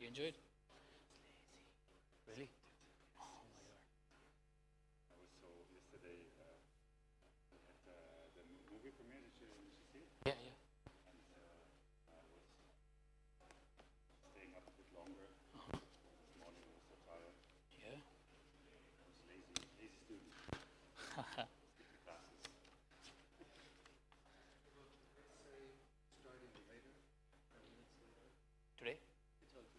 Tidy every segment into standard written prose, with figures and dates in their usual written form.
You enjoyed? Really? Oh my God. I was so yesterday. We had the movie premiere. Did you see it? Yeah, yeah. And I was staying up a bit longer. This morning I was so tired. Yeah. I was lazy student. Skipping classes. Today? He told us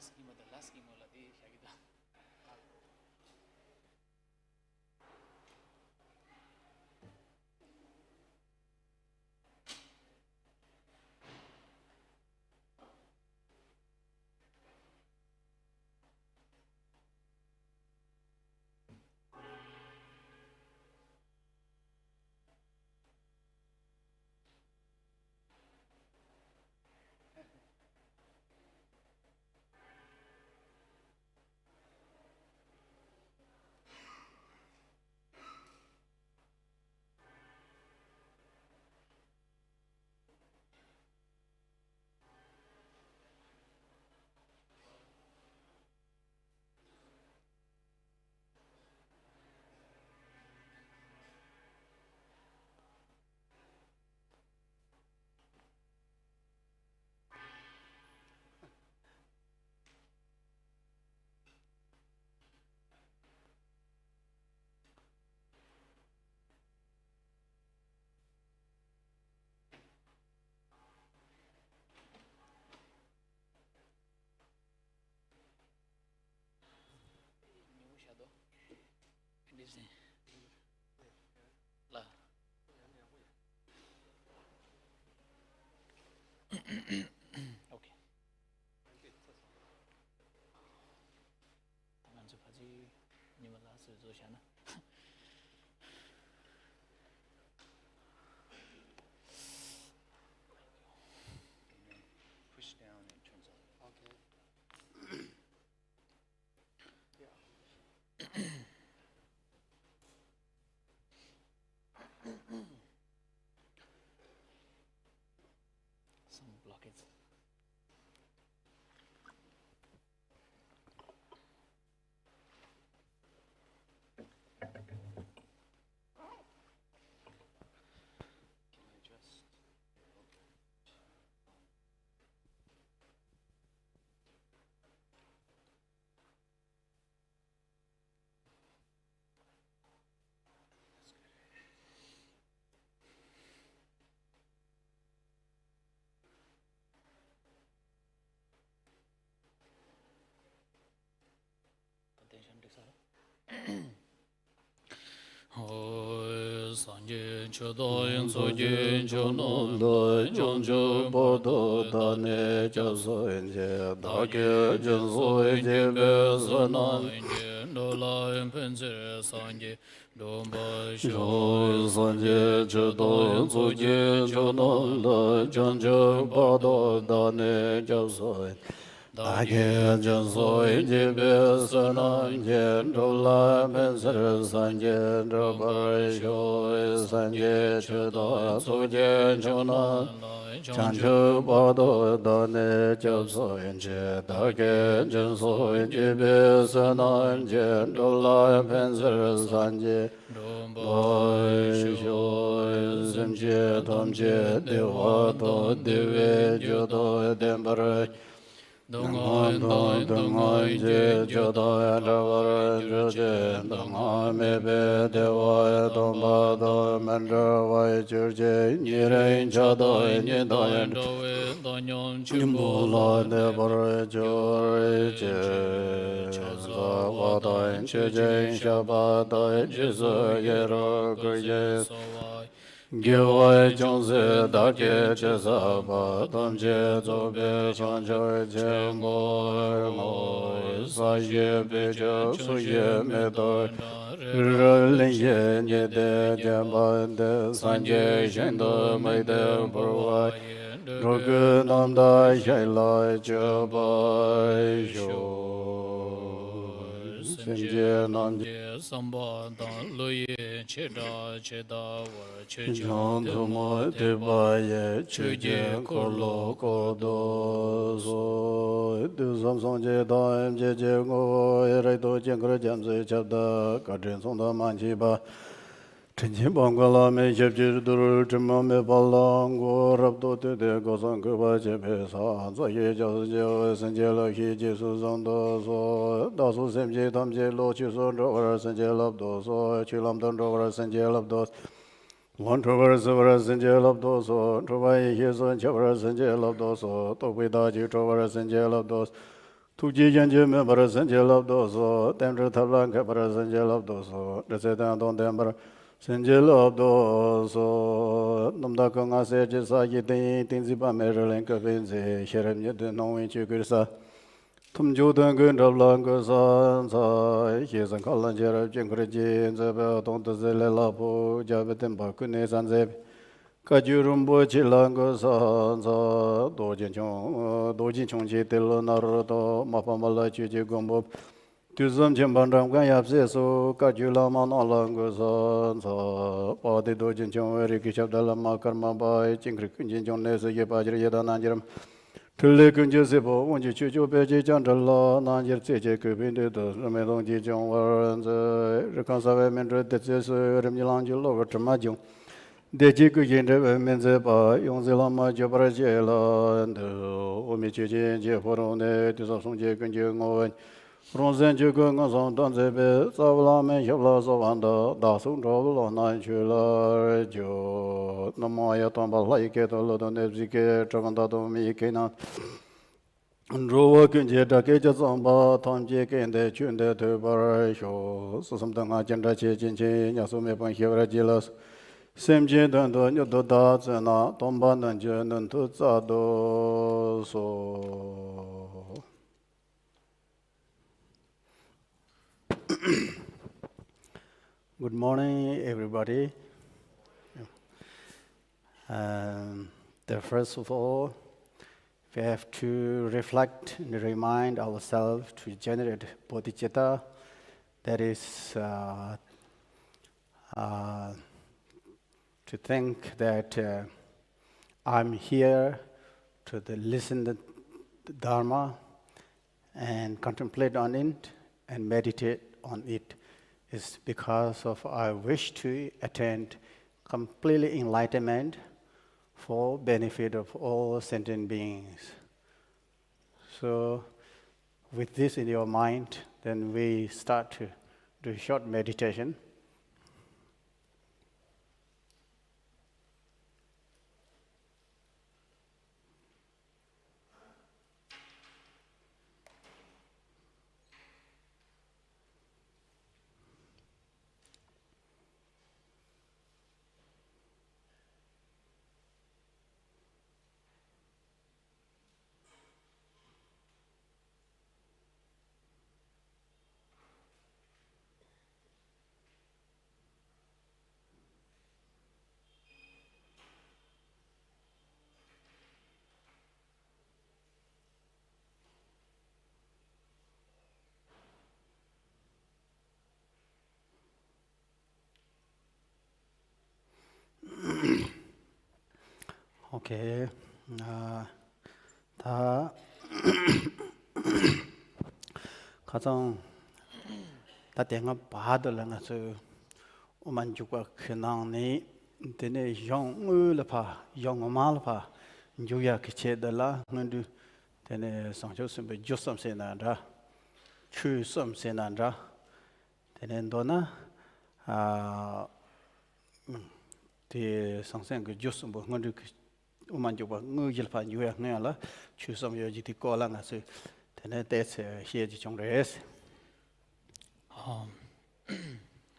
last email la di shagida. New shadow. This la. Okay. Tangan seperti ni malah sesuatu. Push down and turns on. Okay. Some blockage. Can I adjust? Attention to sir. Sanje chodoyin sojin chonon lai jonjo bordo dane chasoyin je dake jinsoyin je besanan do lai pense sanje domba sho sanje chodoyin sojin chonon lai jonjo bordo dane chasoyin Dake jansoy jibe sanan jen dola menser sanje drobar shoy sanje chudo suje chona chanchu bado dane japsoy je dake jansoy jibe sanan jen dola menser sanje drobar shoy sanje tamje dewa to deve jodo dembar Dongay dongay je jodoy davar je dongay mebe dewa domba do mandra vai churje nirein jodoy nidoy nimbula devar joy je zawadoy chuje shabadoy jisu yero gurje Gyawai Chongse Dake Chesaba Tamche Zobe Sanchoy Chemboy Moy Saye Pecha Suye Medoy Rilin Ye De Jambande Sanje Shendo Maide Burwai Rogu Namda Shailai Chabai Sho Senje Namje Samba Dan Luye Cheda Cheda War Chejong Tumo Tebaye Cheje Korlo Kodo So Du Samsong Je Daim Je Je Go Ere Do Jengre Jamse Chabda Kadrin Sonda Manchi Ba Tenjin Bangala Me Jebjir Dur Tima Me Balang Go Rabdo Te De Gosang Kuba Jepe Sa Zaye Jas Je Senje La Hi Je Su Zang Do So Da Su Semje Tam Je Lo Chi So Ro War Senje Lab Do So Chi Lam Dan Ro War Senje Lab Do One Trover Savara Senje Lab Do So Trova Hi So Chavara Senje Lab Do So Topi Da Ji Trova Senje Lab Do Tuji Janji Member Sanjel of Doso, Tendra Talanka Sanjel of Doso, the Sedan Don Dember, Sanjel of Doso, Namdakanga Sejasa, Tinziba Maryland, Kavinzi, Sherem Yet, knowing Chukirsa, Tumju Dangun of Langosan, His and Kolanger of Jingriji, Zabel, Don Zelapo, Jabetemba, Kunes and Zeb. Kajurumbo chilango sa dojin chong chi tilo naruto mapamala chuji gombo tuzam chembandram ganyapse so kajula manolango sa padi dojin chong riki chabdala makarma bai chingri kunjin chong nese ye pajri yeda nanjiram tuli kunji sipo unji chuchu pechi chandala nanjir tseche kubindi to ramedong ji chong waranze rikansawe mendra tetse so rimjilangi logo tramajong Deji Gujin Menze Ba, Yongzilama Jabrajela, and Omichi, Jeforone, Tisasung Jekunjung, Ronzen Jugung, Donzebe, Savalame, Yavla Zavanda, Dasun Travel, Nanchula, Jo, Namaya Tomba, Laiketo, Lodon Ebzike, Travandato Mikena. Rova Kunjeta Kejazamba, Tom Jake and the Chunda to Barasho, so something agenda chin, Yasume Panhivajilas. Semje dan do nyo do da zena tomba nan je nan tu za do so. Good morning, everybody. First of all, we have to reflect and remind ourselves to generate bodhicitta. That is to think that I'm here to listen to the Dharma and contemplate on it and meditate on it is because of I wish to attain complete enlightenment for benefit of all sentient beings. So with this in your mind, then we start to do short meditation. Okay. 다 가장 다 대가 바들랑아서 오만주가 근황이 되네 영을파 영어말파 주야 기체들라 근데 되네 상조스베 조섬세나다 추섬세나다 되네 도나 대 상생 그 조섬보 근데 umanjuba ngujilpa yuya ngala chusam yojiti kola ngase tene tes hieji chongres.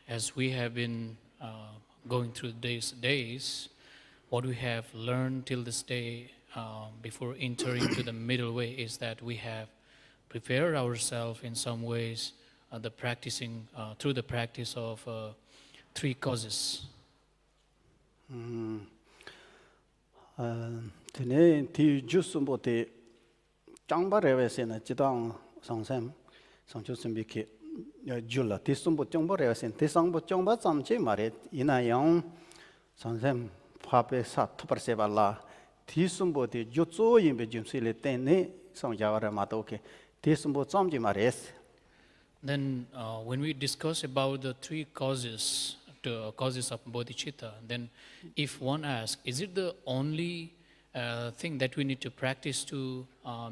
As we have been going through these days, what we have learned till this day before entering to the middle way is that we have prepared ourselves in some ways through the practice of three causes. Tene ti jusumbote changbarevesena chidang sangsam sangchusumbiki jula tisumbo changbarevesen tisangbo changba samche mare inayang sangsam phape satparsebala tisumbote jutso yimbe jumsile tene sangjawara matoke tisumbo samje mares. Then when we discuss about the three causes, the causes of bodhicitta, then if one asks, is it the only thing that we need to practice to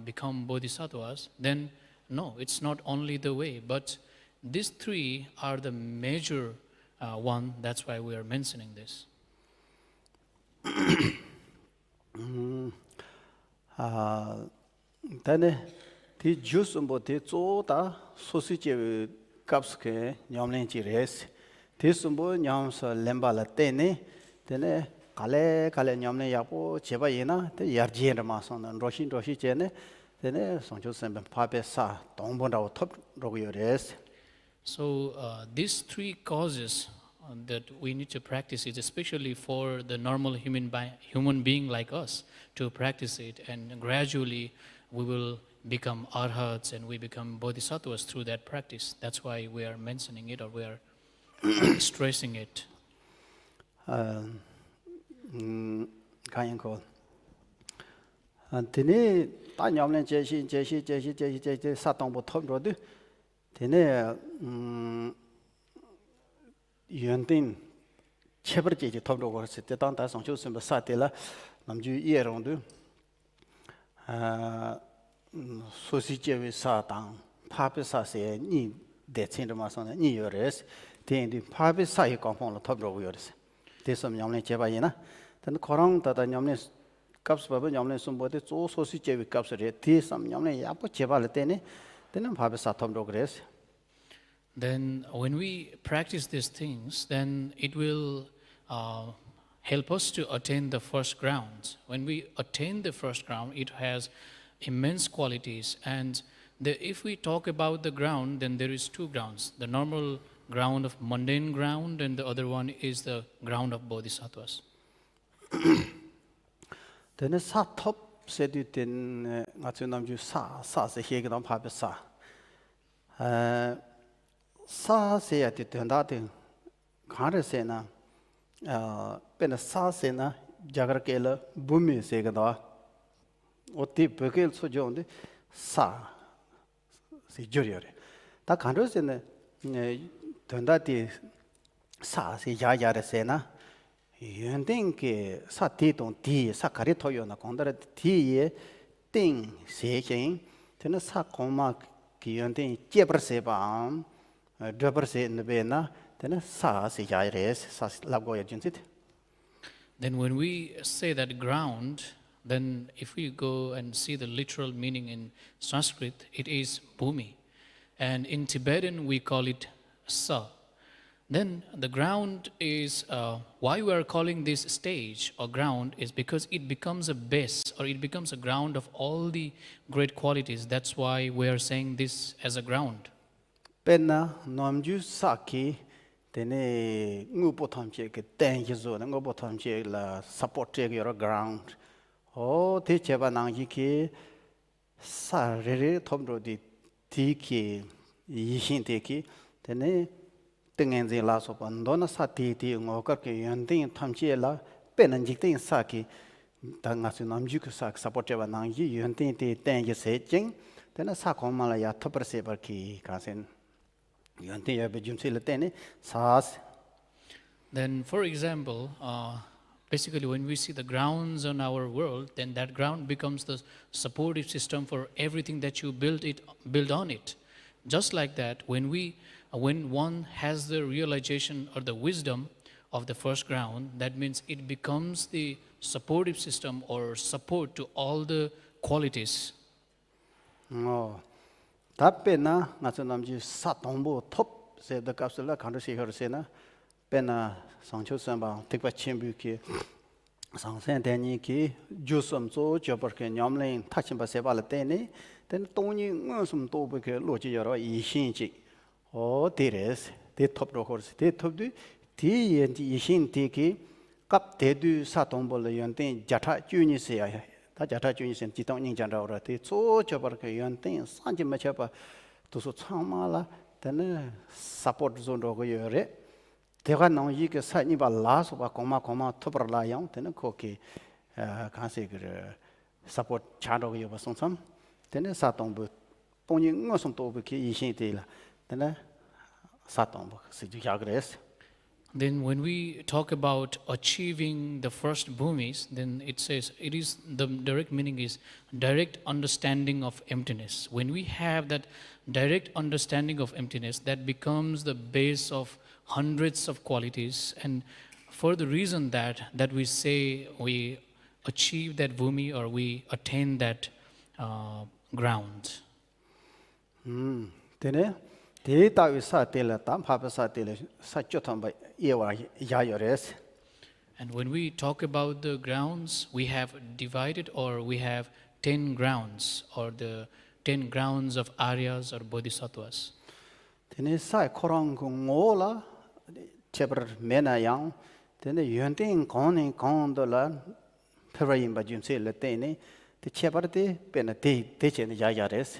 become bodhisattvas? Then no, it's not only the way, but these three are the major one. That's why we are mentioning this. Tane The juice umbo the zoda sausage cups ke nyamlen chires. This umbo nyams lembala tene, tene kale nyamlen yapo cheba yena, the yarjien mason and roshi chene, tene soncho semben pape sa, dongbonda top rogures. So these three causes that we need to practice it, especially for the normal human being like us, to practice it, and gradually we will become arhats and we become bodhisattvas through that practice. That's why we are mentioning it, or we are stressing it. Kayan ko. Tene ta nyamlen jeshi satong bo thom ro du. Tene yöntin chebar jeji thom ro ko se te tang ta song chu sem sa te la nam ju ye rong du. Sosi jewi sa tang pa pe sa se ni de chen de ma song ni yo res. Ten di pa pe sa ye kong phong lo thom ro yo res. Te som nyamlen cheba ye na. Then korang ta nyamlen cups baba nyamlen sum bo te zo sosi jewi cups re te sam nyamlen ya po cheba le te ne. Then pa pe sa thom ro res. Then when we practice these things, then it will help us to attain the first ground. When we attain the first ground, it has immense qualities. And if we talk about the ground, then there is two grounds. The normal ground of mundane ground, and the other one is the ground of bodhisattvas. Then sa top said it in Natunam sa se hegam pape sa. Sa se at it and that Kare sena pen sa sena Jagarakela Bumi segada. Oti Pekel so John sa si jurior. That Kandros in Tundati sa si Yayara sena. Yunding sa titon tea, sa caritoyo na condra tea, ting, shaking, then sa coma, yunding, jebersebam, douberse in the bena, then sa si jaires, sa lagoya junsit. Then when we say that ground, then if we go and see the literal meaning in Sanskrit, it is bhumi. And in Tibetan, we call it sa. Then the ground is, why we are calling this stage or ground is because it becomes a base, or it becomes a ground of all the great qualities. That's why we are saying this as a ground. Penna, nomju saki, tene ngupotam check, ten years old, and ngopotam check la support check your ground. Oh, teacheba nangiki, sa re tomro di tiki, yishin tiki, tene. Tengenzi la sopan dona sa ti ngokar ke yanding thamchi la penanjik ting sa ki ta ngasu namju ku sa support ba nang yi yanding ti ten ye se jing tena sa khoma la ya thapar se par ki ka sen yanding ya be jumse le tene sas. Then for example, basically when we see the grounds on our world, then that ground becomes the supportive system for everything that you build on it. Just like that, when one has the realization or the wisdom of the first ground, that means it becomes the supportive system or support to all the qualities. Oh, tapena nasunamji satombo top se the capsula kandu se her sena pena sangcho samba tikpa chimbu ki sangsen teni ki jusum zo jobar ke nyamlen tachimba seba la tene ten toni ngusum to be ke loji yoro yi shin ji. Oh, theres, they top rockers, they top do tea and yishin tiki, cup they do satombo yantin, jata junisia, Jata Junis and Titan Ninja, they so chabarka yantin, Sanji Machapa to so chamala, then support zone rogoyore. They got no yik saniba las or coma topper lion, then a cookie, can't support chado over some, then a satombo, ponying some tobuki yishin tailor. Then when we talk about achieving the first bhumis, then it says it is the direct meaning is direct understanding of emptiness. When we have that direct understanding of emptiness, that becomes the base of hundreds of qualities. And for the reason that we say we achieve that bhumi or we attain that ground. Tene, te ta wi sa te la tam pa pa sa te le sa chot tham ba ye wa ya yo res. And when we talk about the grounds, we have divided or we have 10 grounds or the 10 grounds of Aryas or Bodhisattvas. Tene sa korang ko ngo la chebar mena yang tene yuen ting kong ni kong do la phra yin ba jum se le te ne te chebar te pe na te che ne ya res.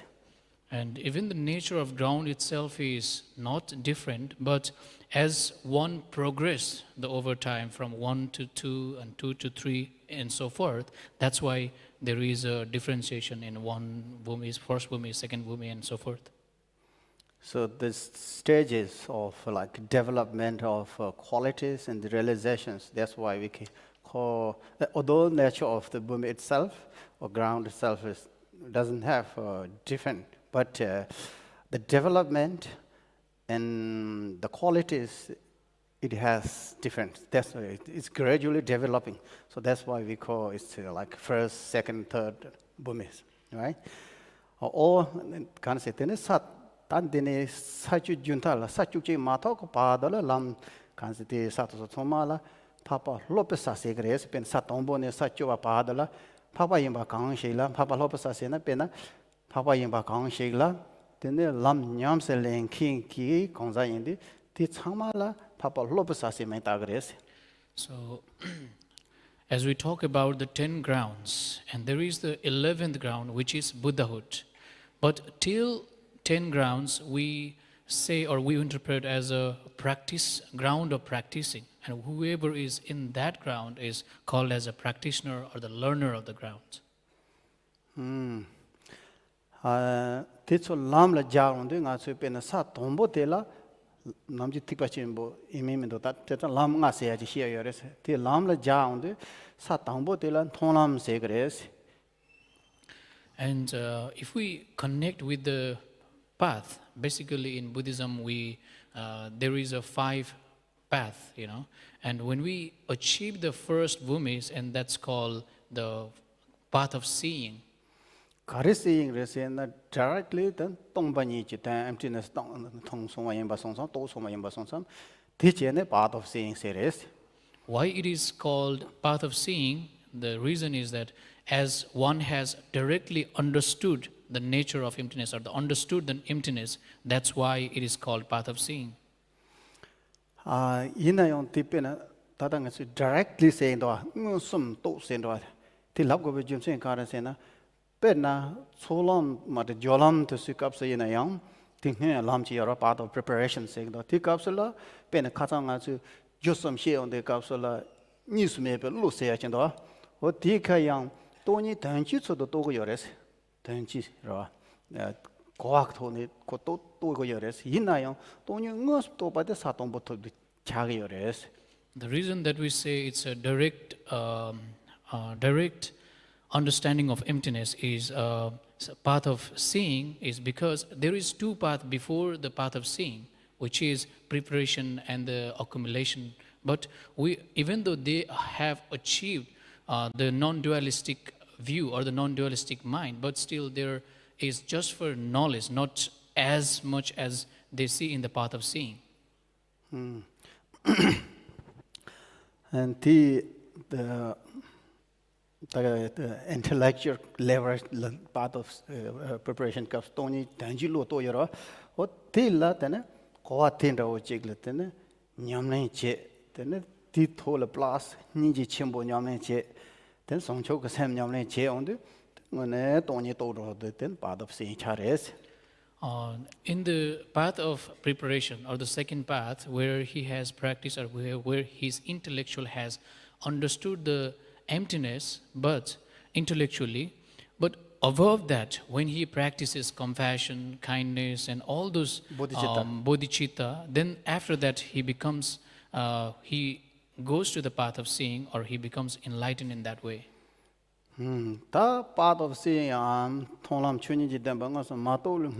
And even the nature of ground itself is not different, but as one progress the over time from 1 to 2 and 2 to 3 and so forth, that's why there is a differentiation in one bhumi, first bhumi, second bhumi and so forth. So the stages of like development of qualities and the realizations, that's why we can call, although nature of the bhumi itself or ground itself doesn't have different, but the development and the qualities, it has different. That's why it's gradually developing. So that's why we call it like first, second, third bhumis, right? Or can say tene sat tan dene sachu junta la sachu che mata ko padala lam kan say te sat so thoma la papa lope sa se gres pen satombo ne sachu wa padala papa yimba kang sheila papa lope sa se na pena papa yimba kang sheila tene lam nyam se len king ki kongza yindi ti changma la papa lope sa se me ta gres. So, as we talk about the 10 grounds, and there is the 11th ground, which is Buddhahood. But till 10 grounds, we say or we interpret as a practice, ground of practicing. And whoever is in that ground is called as a practitioner or the learner of the ground. Titso lam la jaung de nga su pe na sa tombo te la nam ji tikpa chimbo imi mi do ta te ta lam nga se ya ji xie yo res te lam la jaung de sa tombo te la thong lam se gres. And if we connect with the path, basically in Buddhism, there is a 5 path, and when we achieve the first bhumis, and that's called the path of seeing. Kari seeing res na directly then tong ba ni ji tan emptiness tong thong song wa yin ba song song to song wa yin ba song song ti che ne path of seeing se res. Why it is called path of seeing? The reason is that as one has directly understood the nature of emptiness or understood the emptiness, that's why it is called path of seeing. Ina yon tipe na tata nga su directly saying do sum to saying do ti lab go be jum saying ka se na pe na cholam ma de jolam to su kap se ina yang ti ne lam chi ro path of preparation saying do ti kap se la pe na kha cha nga su josam she on de kap se la ni su me pe lu se ya chen do o ti kha yang to ni dan chi chu do to go yo res dan chi ro 과학 돈이 그것도 또 이거 열어서 있나요? 돈이 응어도 받아 사동부터 자기 열어서. The reason that we say it's a direct understanding of emptiness is path of seeing is because there is 2 paths before the path of seeing, which is preparation and the accumulation. But even though they have achieved the non-dualistic view or the non-dualistic mind, but still there is just for knowledge, not as much as they see in the path of seeing. And the intellectual level part of preparation comes Tony Tangilo to your what till then go attend our jiglet then Nyamne che then Tito plus Niji Chimbo Nyamne che then some choke Sam Nyamne che on the when Tony told the then part of seeing Chares. In the path of preparation or the second path where he has practiced or where his intellectual has understood the emptiness but intellectually, but above that when he practices compassion, kindness and all those bodhicitta, then after that he becomes he goes to the path of seeing or he becomes enlightened in that way. The part of seeing Tonlam Chuniji Dembanga, Matol,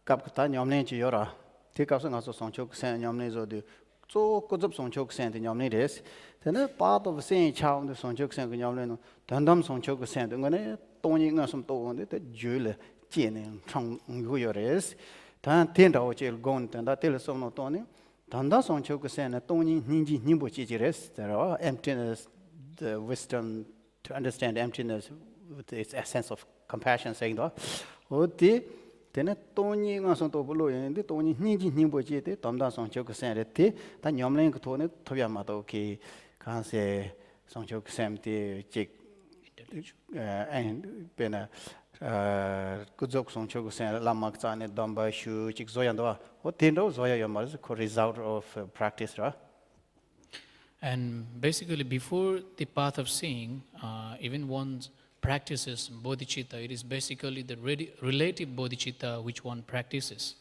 Captain Yomne Yora, take us also some chok, San Yomnes or the so good up song choke sent in your needs. Then a part of saying child the song choke sent in your leno, Tandam song choke sent, and when a toning us some tone, the jewel, gin, tongue, your race. Tan tend our jail gone, and that tell us some not toning. Tanda song choke sent a toning, ninji, nimbo chichires, there are emptiness, the wisdom to understand emptiness with its essence of compassion, saying that. Oh, then a Tony on some tobolo and the Tony Niji Nimboji, Tomda Song Chok Sanity, then Yomling Tony Toyamato, can't say Song Chok Samti, Jake, and Bena Kudzok Song Chok San, Lamaksan, Domba Shu, Chik Zoyandwa. What Tindo Zoya Yamas could result of practice, right? And basically, before the path of seeing, even one's practices bodhicitta, it is basically the relative bodhicitta which one practices.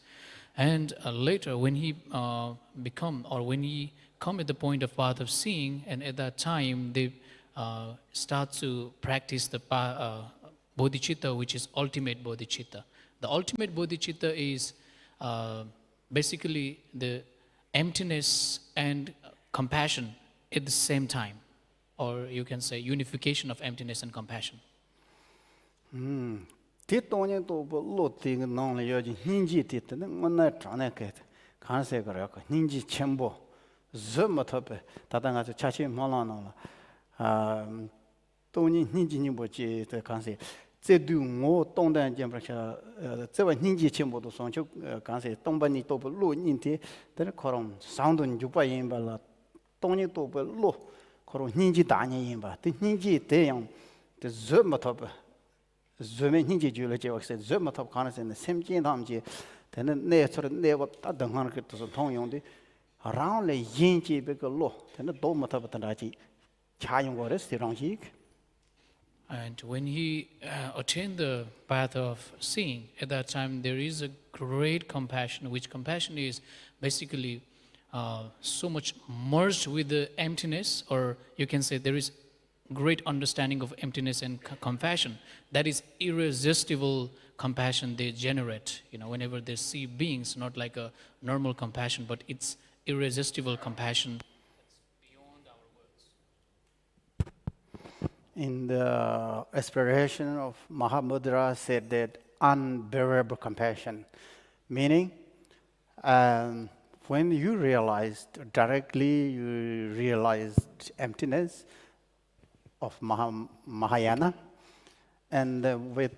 And later, when he when he come at the point of path of seeing, and at that time they start to practice the bodhicitta, which is ultimate bodhicitta. The ultimate bodhicitta is basically the emptiness and compassion at the same time, or you can say unification of emptiness and compassion. Titonia to looting non yogi Ninji tit, one night traneket, can't say Ninji Chembo, Zumatope, Tatanga Chachi Molano, Tony Ninji Nibochi, the can't they do more Tonda and temperature, seven Ninji Chembo to Soncho, can't say Tombani Topo Lu Ninti, then a coron, sound on Jupa Imbala, Tony Topo Lu, Coron Ninji Dani Imba, the Ninji Teon, the Zumatope. Zooming Ninji Julie said, Zumatop Connors in the same gene Hamji, then the nature never at the hundred to the Tonyondi, around the Yinji big law, then the Domatop Tanaji, Chaying waters, the Ranjik. And when he attained the path of seeing, at that time there is a great compassion, which compassion is basically so much merged with the emptiness, or you can say there is great understanding of emptiness and compassion. That is irresistible compassion they generate, whenever they see beings, not like a normal compassion, but it's irresistible compassion that's beyond our words. In the Aspiration of Mahamudra said that unbearable compassion, meaning when you directly realized emptiness of Mahayana, and with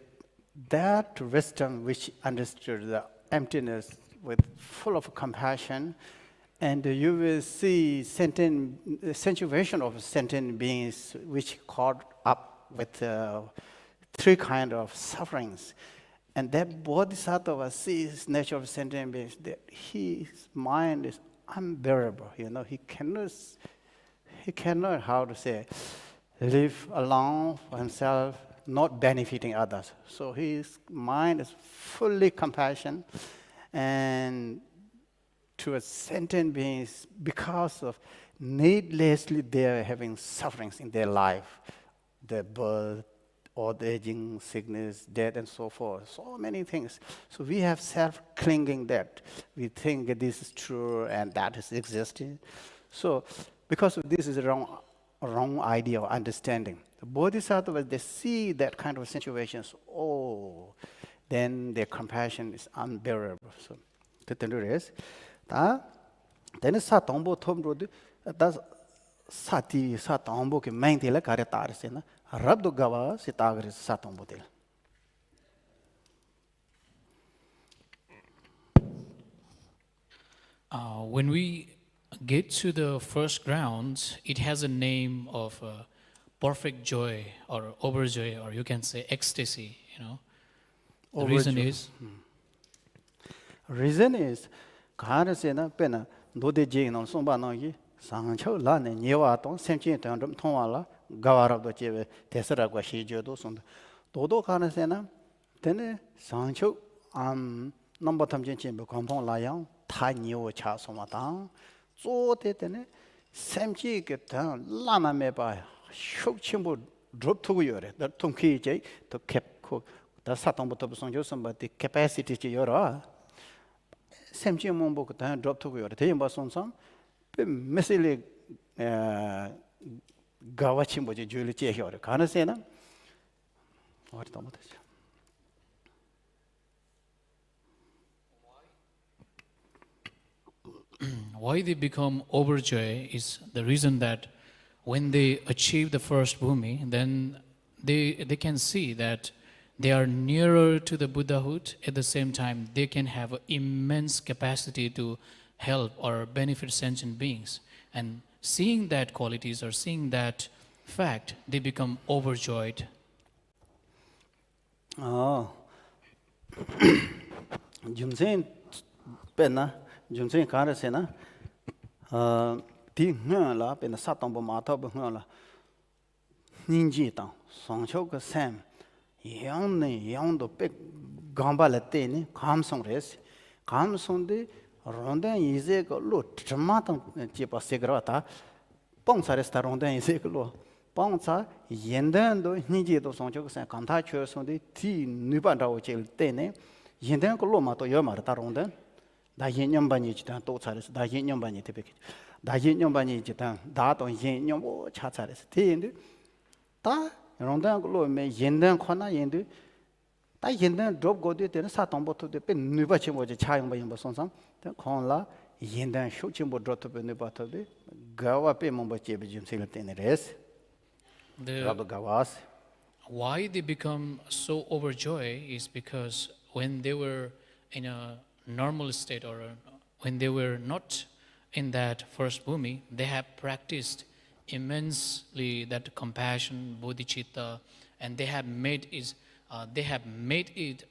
that wisdom which understood the emptiness with full of compassion, and you will see situation of sentient beings which caught up with three kinds of sufferings. And that Bodhisattva sees nature of sentient beings, that his mind is unbearable. He cannot, how to say, live alone for himself, not benefiting others. So his mind is fully compassion, and to a sentient beings, because of needlessly they are having sufferings in their life, the birth, old aging, sickness, death, and so forth. So many things. So we have self-clinging that we think that this is true and that is existing. So because of this is a wrong idea or understanding. The Bodhisattvas, they see that kind of situations, then their compassion is unbearable. So, then sa tombo tomro that's sati sa tombo ke main tela kare sena rabdo gawa sitagre sa tombo tel. When we get to the first ground, it has a name of perfect joy or overjoy, or you can say ecstasy, The reason is Karasena Pena, Dode Jing on Somba Nogi, Sancho Lane, Newaton, Semchin, Tonwala, Gawara of the Jeve, Tessera Guashi Jodosun, Dodo Karasena, then Sancho, number Tamjin, Compon Lion, Tiny Chasomatan, so then Semchi get down, Lama Meba, Shok Chimbo, drop to you, the Tonki J to keep cook, the Saton Botobson Johnson, but the capacity to your. Semchi Mombo drop to you, the Timba Sonson, 메시리 가와치 뭐지 줄이 제혀를 가능세나 어디다 못하죠. Why they become overjoyed is the reason that when they achieve the first bhumi, then they can see that they are nearer to the Buddhahood. At the same time, they can have an immense capacity to help or benefit sentient beings. And seeing that qualities or seeing that fact, they become overjoyed. Jumsen pena jumsen karasena ti la pena satong ma ta ba la ninji ta songchou ka sam yang ne yang do pe gamba la te ni kham song res kham song de rondan yize ko lo chma ta che pa se gra ta pong sa res ta rondan yize ko lo pong sa yendan do ninji do songchou ka sam kan ta chue song de ti nu ban da wo che te ne yendan ko lo ma to yo ma ta rondan da yin nyam ban yi chi ta to cha res da yin nyam ban yi te pe da yin nyam ban yi chi ta da to yin nyam wo cha cha res te yin 다 rondan ko me yendan khona yendu ta yendan drop go de ten sa tong bo to de pe nu ba che mo je cha yong ba yong ba song sang ta khon la yendan shu che mo drop to pe nu ba to de gawa pe mo ba che be jim se le ten res gawas Why they become so overjoyed is because when they were in a normal state or when they were not in that first bhumi, they have practiced immensely that compassion, bodhicitta, and they have made it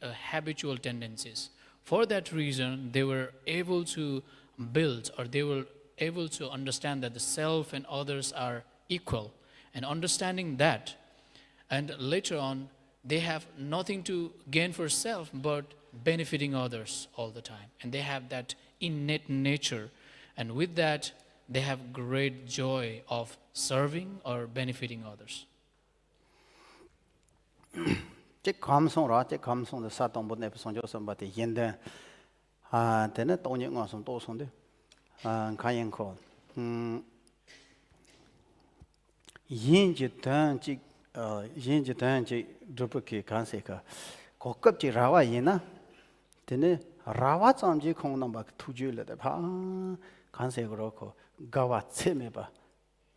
a habitual tendencies. For that reason, they were able to build, or they were able to understand that the self and others are equal, and understanding that, and later on, they have nothing to gain for self but benefiting others all the time, and they have that innate nature, and with that, they have great joy of serving or benefiting others. che kamsong ra che kamsong de sa tong bo ne song jo sam ba de yin de de ne dong ni ngwa song do song de kan yin ko yin ji tan ji drupa ki kan se ka ko kap ji ra wa yin na de ne ra wa cham ji khong nam ba tu ju le de pa kan se go ko gawa che me ba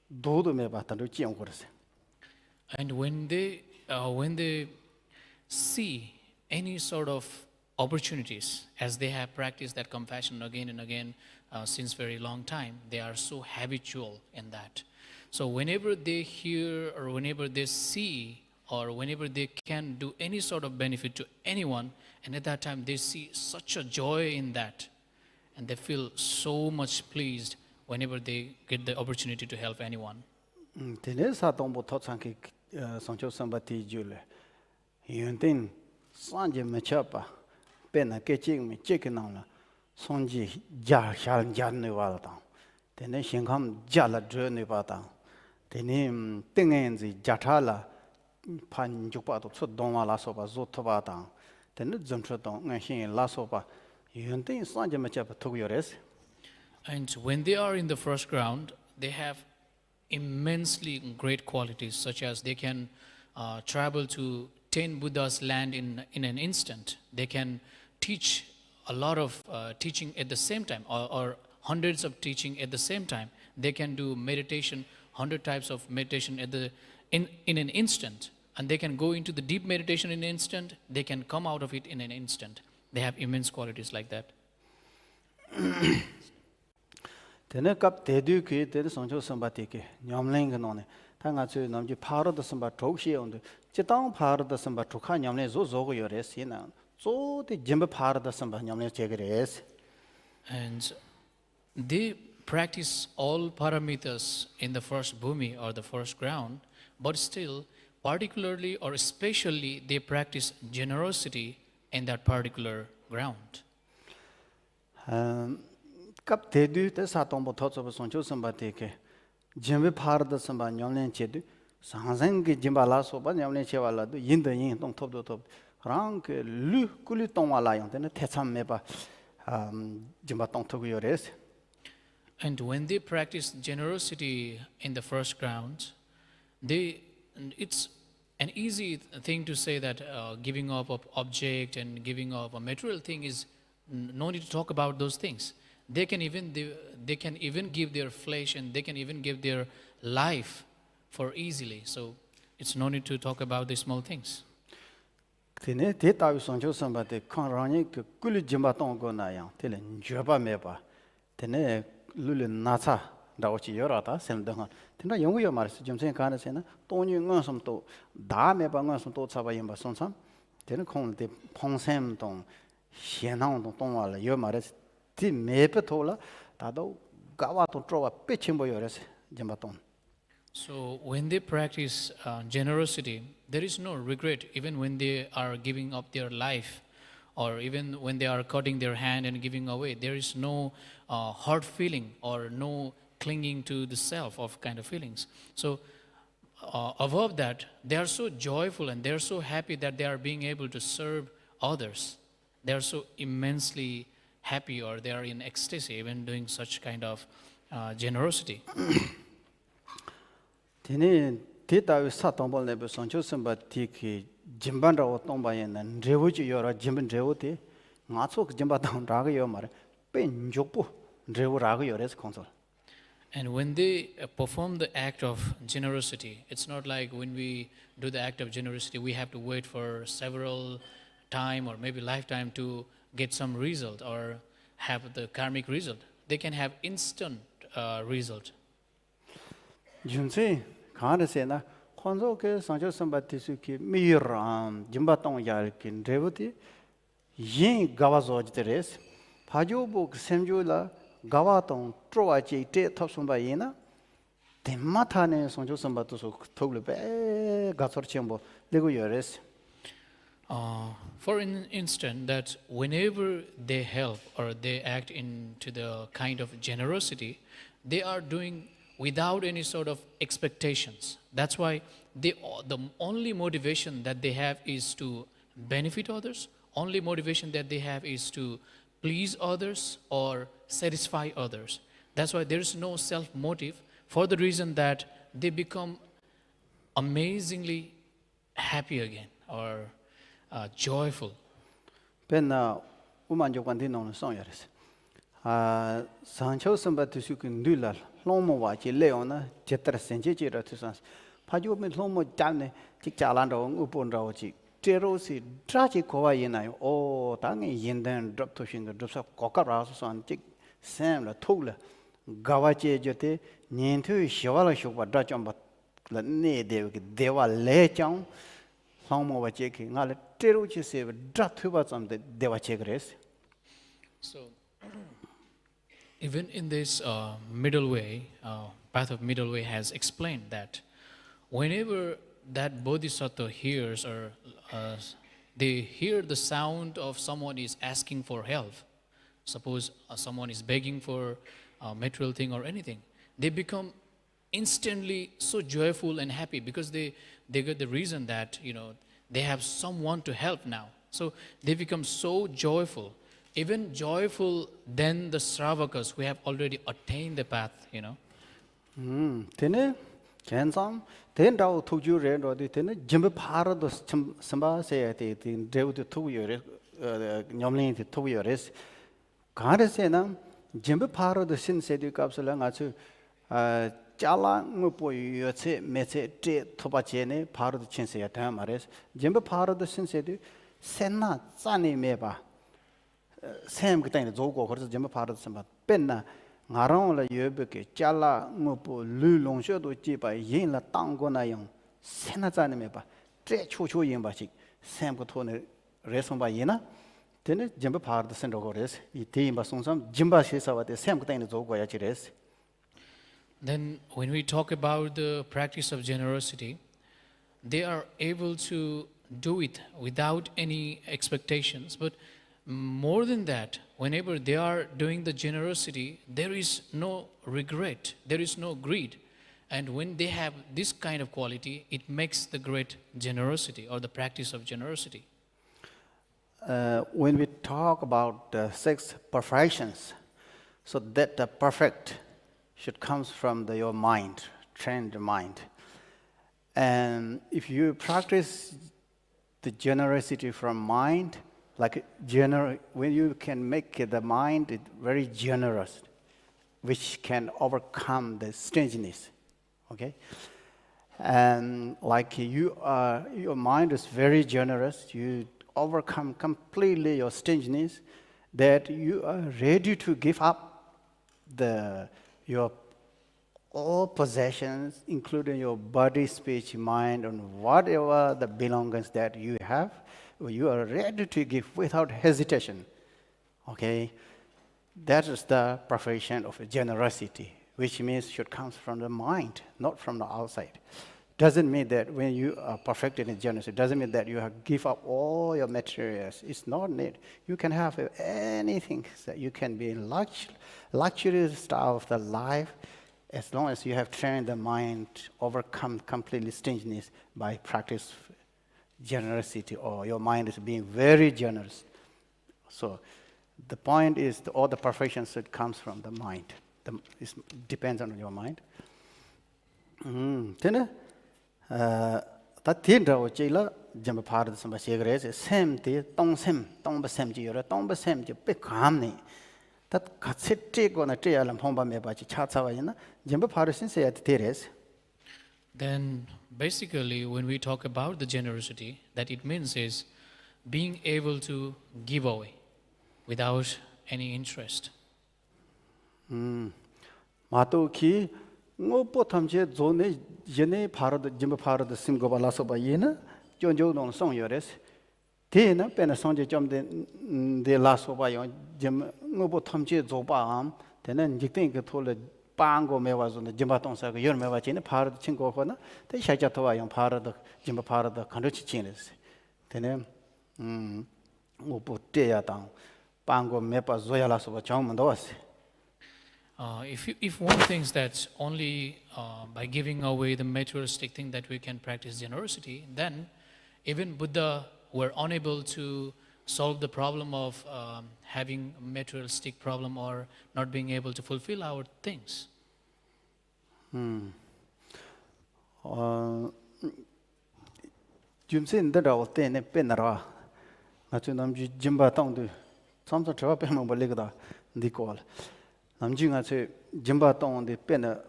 do do me ba ta do jian go se. And when they see any sort of opportunities, as they have practiced that compassion again and again since very long time, they are so habitual in that. So whenever they hear or whenever they see or whenever they can do any sort of benefit to anyone, and at that time they see such a joy in that, and they feel so much pleased whenever they get the opportunity to help anyone. Tene sa tongbo to chang ki songcho samba ti ju le yun tin san je me cha pa pe na ke ching me che ke nang la song ji ja shan jan ne wa ta tene xin kham ja la zhe ne ba ta tene ting en zi ja tha la pan ju pa to chu dong wa la so ba zo to ba ta tene zhen chu dong ngai xin la so ba yun tin san je me cha pa to yo res. And when they are in the first ground, they have immensely great qualities, such as they can travel to 10 Buddha's land in an instant. They can teach a lot of teaching at the same time, or hundreds of teaching at the same time. They can do meditation, 100 types of meditation in an instant. And they can go into the deep meditation in an instant. They can come out of it in an instant. They have immense qualities like that. Tene kap tedu ki tene songcho samba teke nyamling ka none ta nga chu nam ji pharo da samba thok shi on de chitang pharo da samba thokha nyamle zo go yo res na zo de jimba pharo da samba nyamle che res. And they practice all paramitas in the first bhumi or the first ground, but still, particularly or especially, they practice generosity in that particular ground. Kap tedu te sa tongbo to so songcho samba teke jimba pharo da samba nyamle che du sangzang ki jimba la so ba nyamle che wala du yin de yin tong top do top rang ke lu kuli tong wala yang tene te cham me ba jimba tong to yo res. And when they practice generosity in the first ground, it's an easy thing to say that giving up of object and giving up a material thing is no need to talk about those things. They can even give their flesh and they can even give their life for easily. So it's no need to talk about the small things. Tene te tawi songcho samba te kang rangi ke kuli jimba tong go na yang tele njoba meba tene lulu natsa dawo chi yora ta sem dang tena yongu yo maris jumsen kana se na tongyu ngon som to da meba ngon som to chaba yimba sonsam tene kong te pongsem tong xianang tong tong wala yo maris ti mebe to la ta do gawa to trowa pe chimbo yores jimba tong. So when they practice generosity, there is no regret even when they are giving up their life or even when they are cutting their hand and giving away. There is no hard feeling or no clinging to the self of kind of feelings. So above that, they are so joyful and they are so happy that they are being able to serve others. They are so immensely happy or they are in ecstasy even doing such kind of generosity. Tene te tawi sa tongpol nebe songcho samba ti ki jimban rawo tongpa yana rewo chi yora jimban rewo te nga tso ki jimba tong raga yo mara pe njokpo rewo raga yores konsol. And when they perform the act of generosity, it's not like when we do the act of generosity, we have to wait for several time or maybe lifetime to get some result or have the karmic result. They can have instant result. Junse kaana se na khonzo ke songcho samba ti su ki miram jimba tong yal kin rewo te yin gawa zoj te res pajo bo semjo la gawa tong trowa chi te thop sumba yina temma thane songcho samba to su thogle be gatsor chembo lego yores. For instance, that whenever they help or they act into the kind of generosity, they are doing without any sort of expectations. That's why the only motivation that they have is to benefit others. Only motivation that they have is to please others or satisfy others. That's why there is no self-motive for the reason that they become amazingly happy again or joyful. Penna umanjo kwandi nong song yores. Sancho samba tu su kin dulal lomo wa chi leona jetra senje chi ra tu sans. Pajo me lomo jane chi chalan ro upon ro chi tero si dra chi ko wa yin na yo o ta nge yin den drop to shin drop sa ko ka ra so san chi sam la thuk la gawa che jote nyen thu shwa la shwa dra chom ba la ne de ke dewa le chang lomo wa che ki nga le tero chi se dra thu ba cham de dewa che gres. So even in this middle way, path of middle way has explained that whenever that bodhisattva hears or they hear the sound of someone is asking for help, suppose someone is begging for a material thing or anything, they become instantly so joyful and happy because they get the reason that they have someone to help now. So they become so joyful. Even joyful than the Sravakas who have already attained the path, Tene, Kensam, ten dao to you read or the tene, Jimmy Para the Samba say at it in Dev to 2 years, Yomlin to 2 years. Kandasena, Jimmy Para the Sin said you capsulang at Jala Mupo, you say, Metse, Topachene, part of the Chinse at Tamares, Jimmy Para the Sin said you, Sena, Sani Meba. Sam kitain zogo ko jema phar samba penna ngarong la yebe ke chala ngopo lu long sho do ji ba yin la tang go na yong sena zan me ba tre chu chu yin ba chi sam ko thone re som ba yina tene jema phar da sen go res I te ba song sam jimba she sa wa te sam kitain zogo ya chi res. Then when we talk about the practice of generosity, they are able to do it without any expectations. But more than that, whenever they are doing the generosity, there is no regret, there is no greed. And when they have this kind of quality, it makes the great generosity or the practice of generosity. When we talk about 6 perfections, so that the perfect should come from your mind, trained mind. And if you practice the generosity from mind, like when you can make the mind very generous, which can overcome the stinginess, okay? And like your mind is very generous, you overcome completely your stinginess, that you are ready to give up your all possessions, including your body, speech, mind, and whatever the belongings that you have, you are ready to give without hesitation. Okay? That is the perfection of generosity, which means should come from the mind, not from the outside. Doesn't mean that when you are perfected in generosity, doesn't mean that you have give up all your materials. It's not need. You can have anything that you can be in luxury style of the life, as long as you have trained the mind, overcome completely stinginess by practice generosity, or your mind is being very generous. So the point is all the perfection should come from the mind. It depends on your mind. Ta tinda o chila jamba phar samba segre se sem te tong ba sem ji yora tong ba sem ji pe kham ni tat khatsete go na te alam phomba me ba chi cha cha wa yin jamba phar sin se at teres. Then basically when we talk about the generosity, that it means is being able to give away without any interest. Ma to ki ngo po tham che zo ne yene phar jamba phar sim go ba la so ba yin jon jo nong song yores te na pe na song je chom de la so ba yo jam ngo po tham che zo ba am te na jik te ke thol pang go me wa zo ne jamba tong sa go yor me wa che ne phar ching go ko na te sha cha to wa yo phar da jamba phar da khan ro chi chin les te ne ngo po te ya tang pang go me pa zo ya la so ba chong man do was. If one thinks that only by giving away the materialistic thing that we can practice generosity, then even Buddha were unable to solve the problem of having a materialistic problem or not being able to fulfill our things. Jumsin da raw te ne penara na chu nam ji jimba tong du sam sa trawa pe mo bole ga di kol 남중 아체 짐바 동데 빼나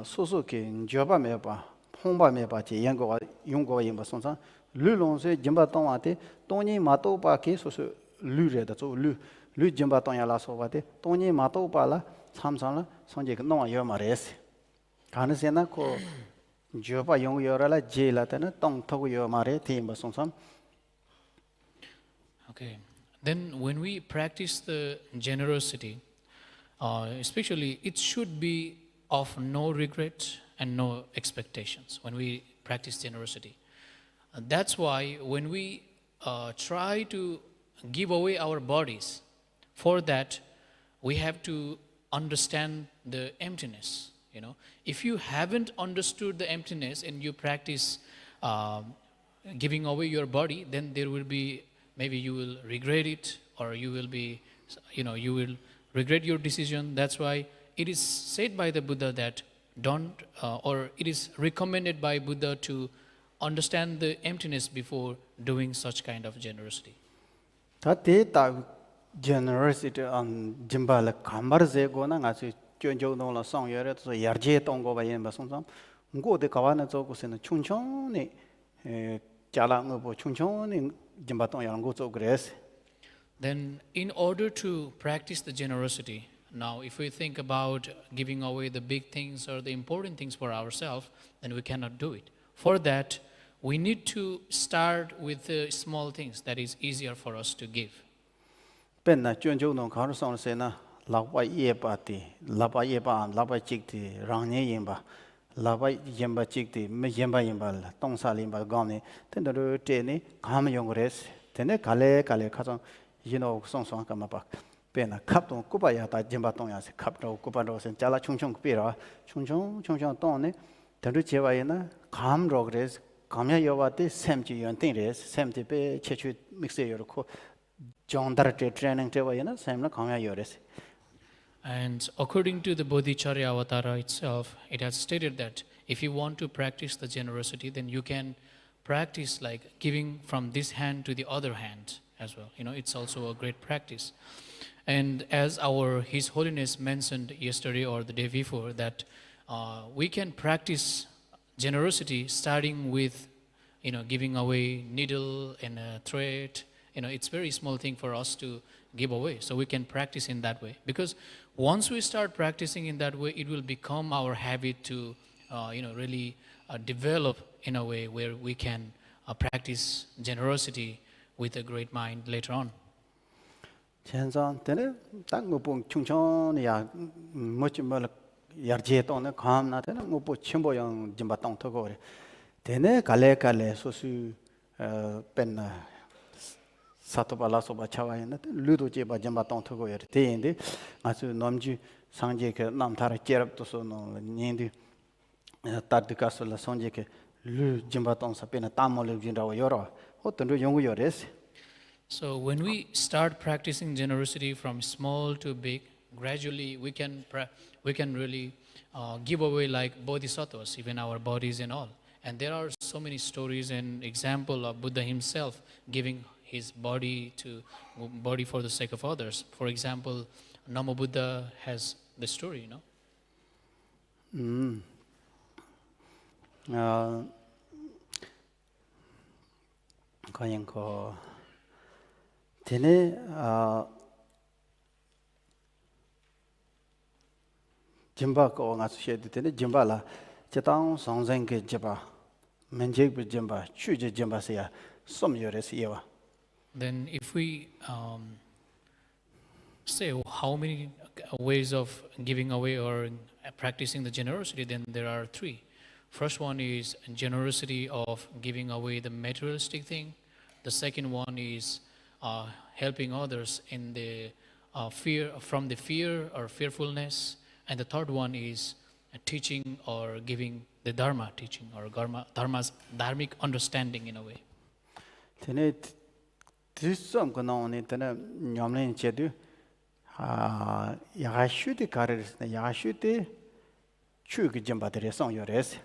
소소케 줘바 메바 퐁바 메바 제 연고가 용고가 임바 손상 르롱세 짐바 동한테 동니 마토바케 소소 르레다 저르 짐바 동야라 소바데 동니 마토바라 참상라 손제 노아 여 마레스 가능세나 코 줘바 용여라라 제라타나 동 토고 여 마레 팀바 손상. Okay. Then when we practice the generosity, especially it should be of no regret and no expectations when we practice generosity. That's why when we try to give away our bodies, for that we have to understand the emptiness. You know, if you haven't understood the emptiness and you practice giving away your body, then there will be, maybe you will regret it, or you will be, you will regret your decision. That's why it is said by the Buddha that or it is recommended by Buddha to understand the emptiness before doing such kind of generosity. Tate ta generosity on jimbala kambar ze go na nga su chonjo no la song yere so yarje tong go ba yen ba song song ngo de kawa na zo ko se na chung chung ni jala ngo bo chung chung ni jimba tong yang go zo gres. Then in order to practice the generosity, now if we think about giving away the big things or the important things for ourselves, then we cannot do it. For that, we need to start with the small things that is easier for us to give. Pen na chuan jo nong khar song se na la ba ye pa ti la ba ye ba la ba chik ti rang ne yin ba la ba yin ba chik ti me yin ba la tong sa lin ba gam ne ten do te ni kham yong gres ten ne kale kha song song song ka ma pa pen na khap tong ku ba ya ta yin ba tong ya se khap do ku ba do sen cha la chung chung pi ra chung tong ne ten do che ba yin na kham ro gres kham ya yo ba ti sem chi yon tin res sem ti pe che chu mix ye ro ko training te wa yin na sem na kham ya yo res. And according to the Bodhicharyavatara itself, it has stated that if you want to practice the generosity, then you can practice like giving from this hand to the other hand as well. It's also a great practice. And as His Holiness mentioned yesterday or the day before, that we can practice generosity starting with, giving away needle and a thread. It's very small thing for us to give away. So we can practice in that way. Because once we start practicing in that way, it will become our habit to, really develop in a way where we can practice generosity with a great mind later on. 전선 때는 딱 뭐보 충천이야 뭐지 뭐 yarje tone kham na tene ngo po chimbo yang jimba tong tho go re tene kale so pen sato bala so ba chawa na ludo je ba jimba tong tho go re te inde asu nomji sangje ke nam thar cherap to so no nindi tat ka so la sangje ke lu jimba tong sa pen tam le jin ra yo ro ho ton yong yo res. So when we start practicing generosity from small to big, gradually we can really give away like bodhisattvas, even our bodies and all. And there are so many stories and example of Buddha himself giving his body for the sake of others. For example, Namo Buddha has the story, Tene jimba ko nga su she tene jimba la chetang songzeng ke jimba menjek bu jimba chu je jimba se ya som yore se yewa. Then if we say how many ways of giving away or practicing the generosity, then there are three. First one is generosity of giving away the materialistic thing. The second one is helping others in the fear or fearfulness, and the third one is teaching or giving the dharma teaching or dharma's dharmic understanding in a way. Tene tisam ko na oni tene nyamlen che du ya shu de kare ya shu de chu ge jamba de song yore se.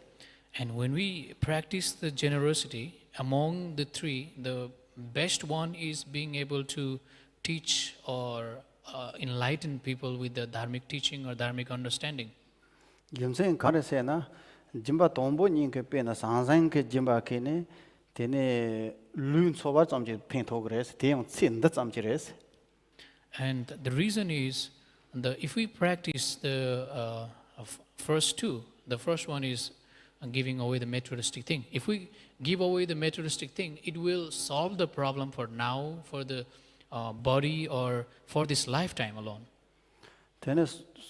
And when we practice the generosity, among the three, the best one is being able to teach or enlighten people with the dharmic teaching or dharmic understanding. Yumsen kare se na jimba tombo ning ke pe na sanzang ke jimba ke ne tene lun soba cham je pen thog res te yong chin da cham je res. And the reason is if we practice the first two, the first one is giving away the materialistic thing. If we give away the materialistic thing, it will solve the problem for now, for the body, or for this lifetime alone. Tene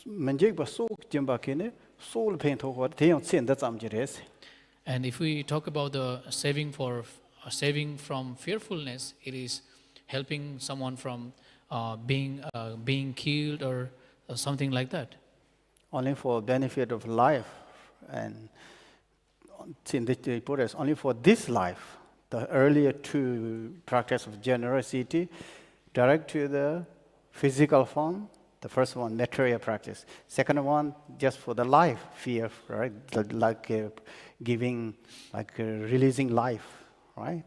menjek ba so jimba ke ne soul pen thog wa te yong chin da cham je res. And if we talk about the saving from fearfulness, it is helping someone from being killed or something like that. Only for benefit of life and only for this life. The earlier two practice of generosity direct to the physical form. The first one, material practice. Second one, just for the life, fear, right? Like giving, like releasing life, right?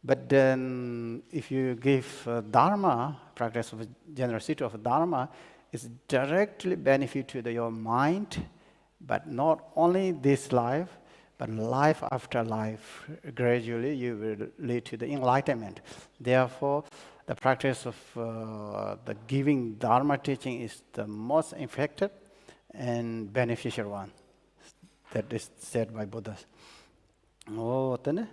But then if you give Dharma, practice of generosity of Dharma, it's directly benefit to your mind, but not only this life, but life after life. Gradually you will lead to the enlightenment. Therefore, the practice of the giving Dharma teaching is the most effective and beneficial one. That is said by Buddha. Oh, tene.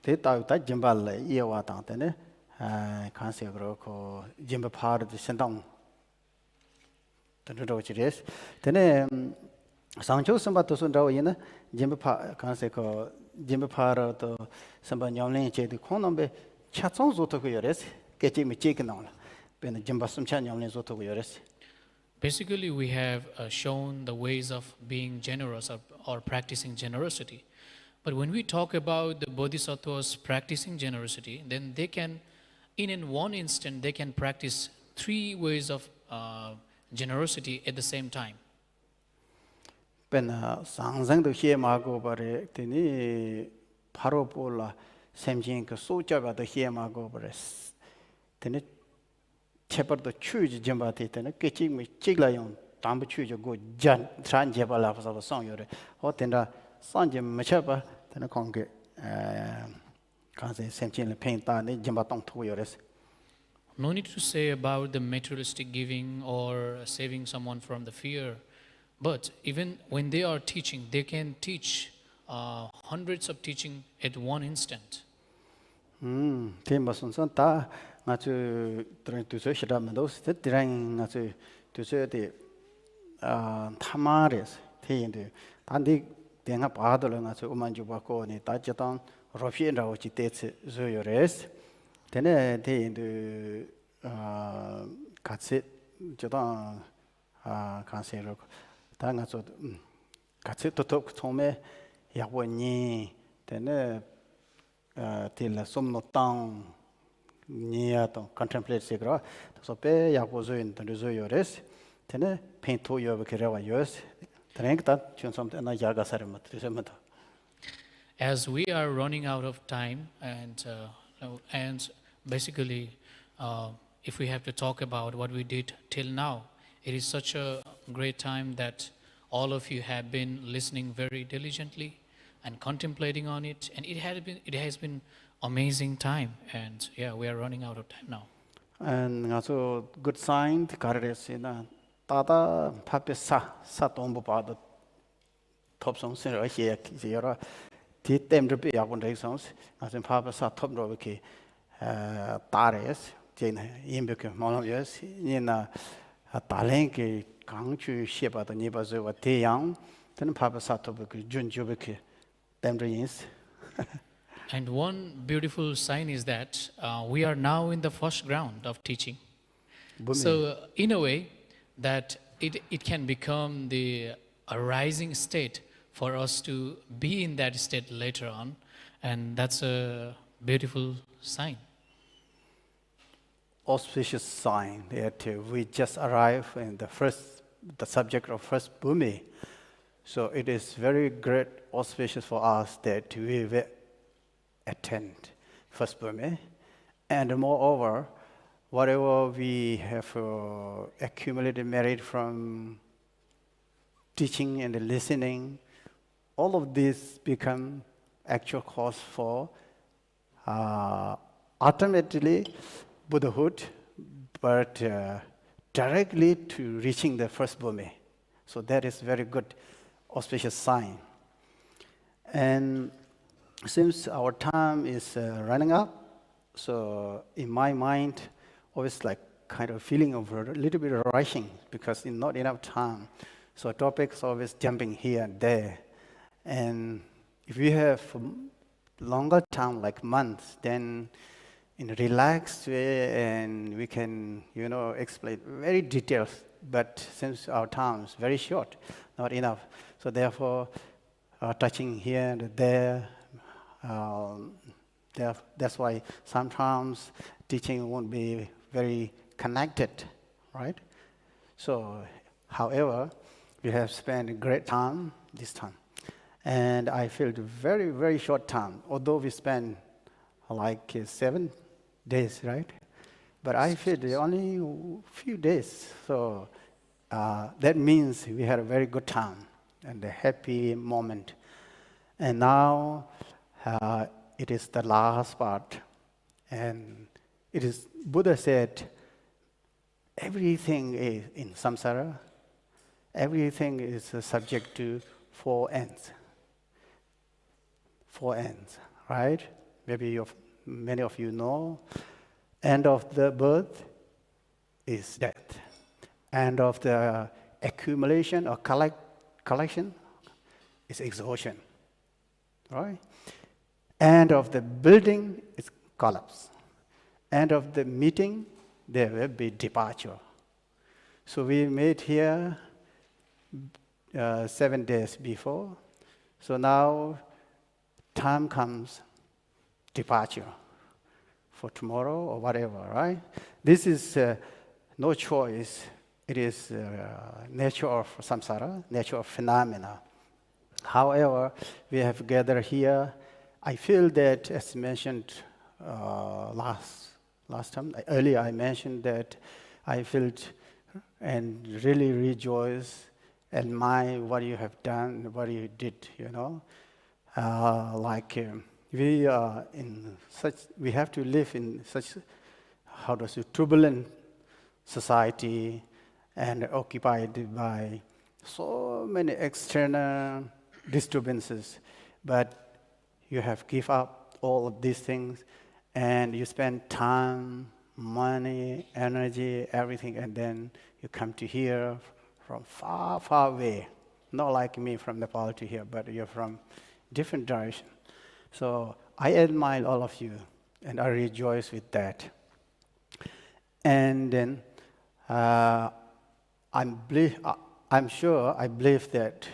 Te tau ta jimbal le ye wa tang tene. Kan se gro ko jimba par de sendang. Tene ro chi res. Tene sangcho samba to sun raw yin jimba pa kan se ko jimba par to samba nyom len che de khon nambe cha chong zo to ko yores. Ke chi mi che ke nang la. Ben jimba sum cha nyom len zo to ko yores. Basically, we have shown the ways of being generous or practicing generosity. But when we talk about the bodhisattvas practicing generosity, then they can, in one instant, they can practice three ways of generosity at the same time. pen sang do he ma go bare tini paro pola semjin ko so cha ba do he ma go bare tini chepar do chu ji jamba te tini ke chi mi chig la yong dam bu chu jo go jan tran je ba la fa so song yore ho tenda sang je ma cha ba tini kong ke kan se semjin le pen ta ni jamba tong thu yore. No need to say about the materialistic giving or saving someone from the fear, but even when they are teaching, they can teach hundreds of teaching at one instant. Thế mà son son ta ngã chú trường tu sửa sẽ làm đâu sẽ trường ngã chú tu sửa thì tham ăn đấy thế hiện tại anh đi tiếng Anh bảo đó là ngã chú ôm chụp cô này ta chỉ tao rồi phiền đâu chỉ tết rồi rồi thế này thế hiện tại 같이 chỉ tao 같이 rồi ta ngã chú 같이 tốt tốt 처음에 약원이 thế này thì là sum nó tăng nhiều to contemplate sig ra so pe ya ko zo in to zo yores thế này paint to yo ke ra yores treng ta chun som na ya ga sar mat se mat. As we are running out of time, and basically, if we have to talk about what we did till now, it is such a great time that all of you have been listening very diligently and contemplating on it, and it has been amazing time, and yeah, we are running out of time now. And also good sign the carres na tata pape sa tombo pa do top song se ra he ki ra ti tem de ya bon dai songs as in pape sa top ro ke tares jen yin be ke mo yes ni na ta len ke gang chu xie ba de ni ba zo wa te yang ten pape sa top ke jun ju be ke And one beautiful sign is that we are now in the first ground of teaching. So in a way, that it can become a rising state for us to be in that state later on, and that's a beautiful sign. Auspicious sign that we just arrived in the subject of first Bhumi. So it is very great auspicious for us that we will attend first Burma, and moreover, whatever we have accumulated merit from teaching and listening, all of this become actual cause for ultimately Buddhahood, but directly to reaching the first Burma. So that is very good auspicious sign. And since our time is running up, so in my mind, always like kind of feeling of a little bit of rushing because not enough time. So topics always jumping here and there. And if we have longer time, like months, then in a relaxed way, and we can, explain very detailed. But since our time is very short, not enough. So therefore, touching here and there, that's why sometimes teaching won't be very connected, right? So, however, we have spent a great time this time. And I feel very, very short time, although we spent like 7 days, right? But I feel only a few days. So that means we had a very good time and a happy moment. And now it is the last part. And it is, Buddha said, everything is in samsara, everything is subject to 4 ends. 4 ends, right? Maybe many of you know. End of the birth is death. End of the accumulation or collection is exhaustion, right? End of the building is collapse. End of the meeting, there will be departure. So we met here 7 days before. So now time comes, departure for tomorrow or whatever, right? This is no choice. It is nature of samsara, nature of phenomena. However, we have gathered here. I feel that, as mentioned last time, earlier I mentioned that I felt and really rejoice, admire what you have done, what you did, you know. We have to live in such, turbulent society and occupied by so many external disturbances. But you have give up all of these things and you spend time, money, energy, everything, and then you come to here from far, far away. Not like me from Nepal to here, but you're from different direction. So I admire all of you, and I rejoice with that. And then I believe that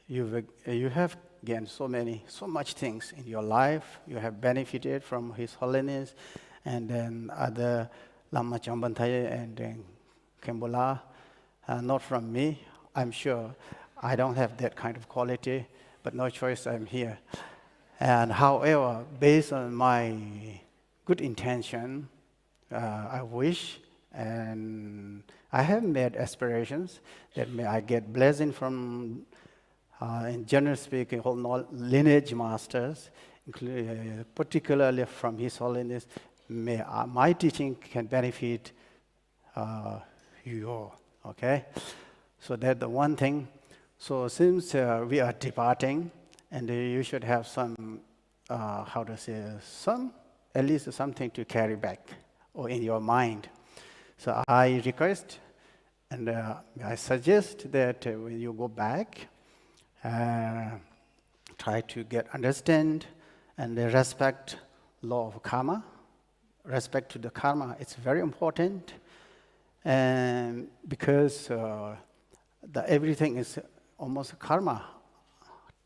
you have gained so much things in your life. You have benefited from His Holiness, and then other Lama Chambanthaya and then Kembola. Not from me. I'm sure I don't have that kind of quality, but no choice, I'm here. And however, based on my good intention, I wish, and I have made aspirations that may I get blessing from, in general speaking, whole lineage masters, particularly from His Holiness. May my teaching can benefit you all, okay? So that's the one thing. So since we are departing, and you should have some, at least something to carry back or in your mind. So I request and I suggest that when you go back, try to understand and respect law of karma. Respect to the karma, it's very important, and because everything is almost karma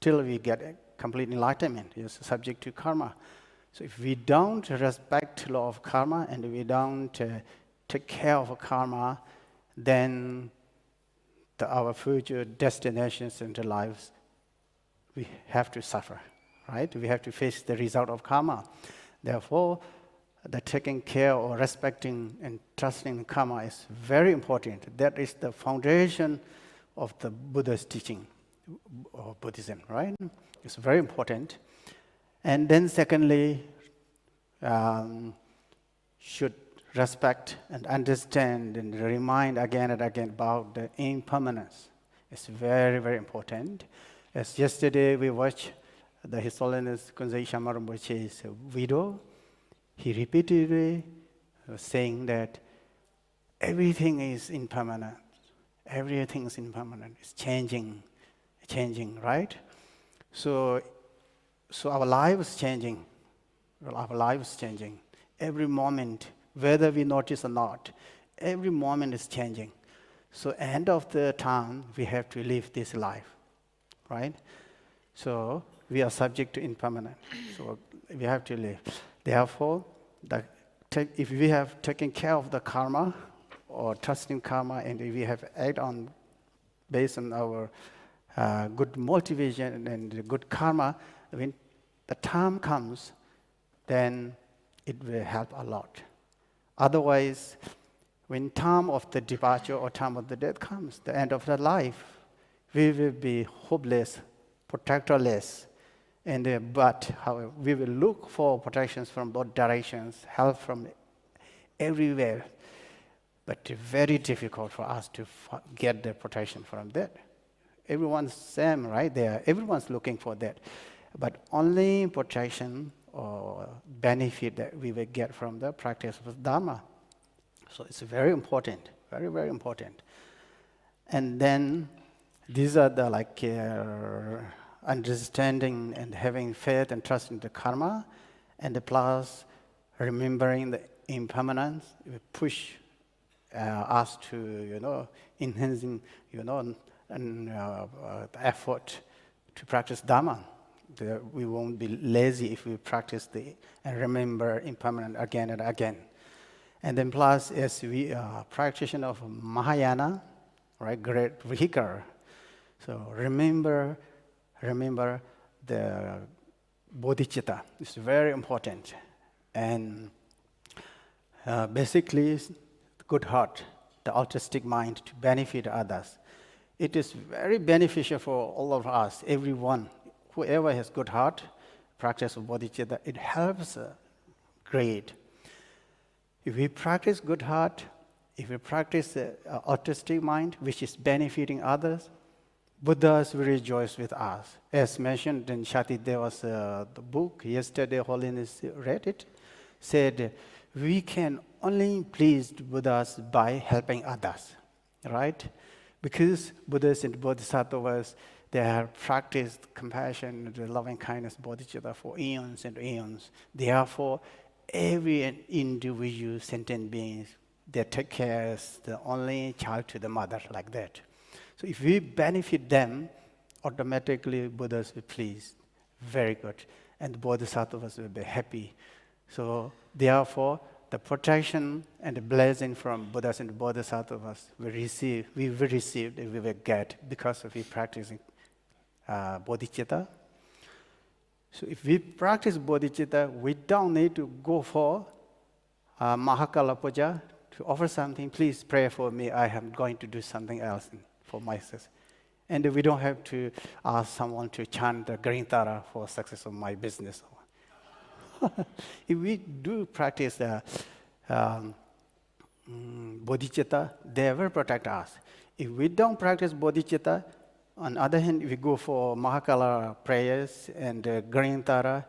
till we get complete enlightenment. It's subject to karma. So if we don't respect law of karma and we don't take care of karma, then our future destinations and lives, we have to suffer, right? We have to face the result of karma. Therefore, the taking care or respecting and trusting karma is very important. That is the foundation of the Buddha's teaching, or Buddhism, right? It's very important. And then secondly, should respect and understand and remind again and again about the impermanence. It's very, very important. As yesterday we watched His Holiness Kunzai Shamar Rinpoche's video, he repeatedly was saying that everything is impermanent. Everything is impermanent. It's changing, right? So our life is changing. Well, our life is changing. Every moment, whether we notice or not, every moment is changing. So end of the time, we have to live this life, right? So we are subject to impermanence. So we have to live. Therefore, if we have taken care of the karma or trusting karma, and if we have acted on based on our good motivation and good karma, when the time comes, then it will help a lot. Otherwise, when time of the departure or time of the death comes, the end of the life, we will be hopeless, protectorless. But however, we will look for protections from both directions, help from everywhere. But it's very difficult for us to get the protection from that. Everyone's same, right? Everyone's looking for that. But only protection or benefit that we will get from the practice of Dharma. So it's very important, very, very important. And then these are the understanding and having faith and trust in the karma, and plus remembering the impermanence, push us to, enhancing, the effort to practice Dharma. We won't be lazy if we practice and remember impermanent again and again. And then plus, as we are practitioner of Mahayana, right, great vehicle. So remember the bodhicitta. It's very important. And basically, good heart, the altruistic mind to benefit others. It is very beneficial for all of us, everyone, whoever has good heart, practice of bodhicitta, it helps great. If we practice good heart, if we practice altruistic mind, which is benefiting others, Buddhas will rejoice with us. As mentioned in Shatideva's the book, yesterday Holiness read it, said we can only please Buddhas by helping others, right? Because Buddhas and Bodhisattvas, they have practiced compassion and loving kindness, bodhicitta for eons and eons. Therefore, every individual sentient beings, they take care as the only child to the mother, like that. So if we benefit them, automatically Buddhas will be pleased. Very good. And the Bodhisattvas will be happy. So therefore, the protection and the blessing from Buddhas and Bodhisattvas we will receive, and we will get because of we practicing bodhicitta. So if we practice bodhicitta, we don't need to go for Mahakala Puja to offer something. Please pray for me. I am going to do something else for myself. And we don't have to ask someone to chant the Grintara for success of my business. If we do practice bodhicitta, they will protect us. If we don't practice bodhicitta, on the other hand, if we go for Mahakala prayers and Grintara,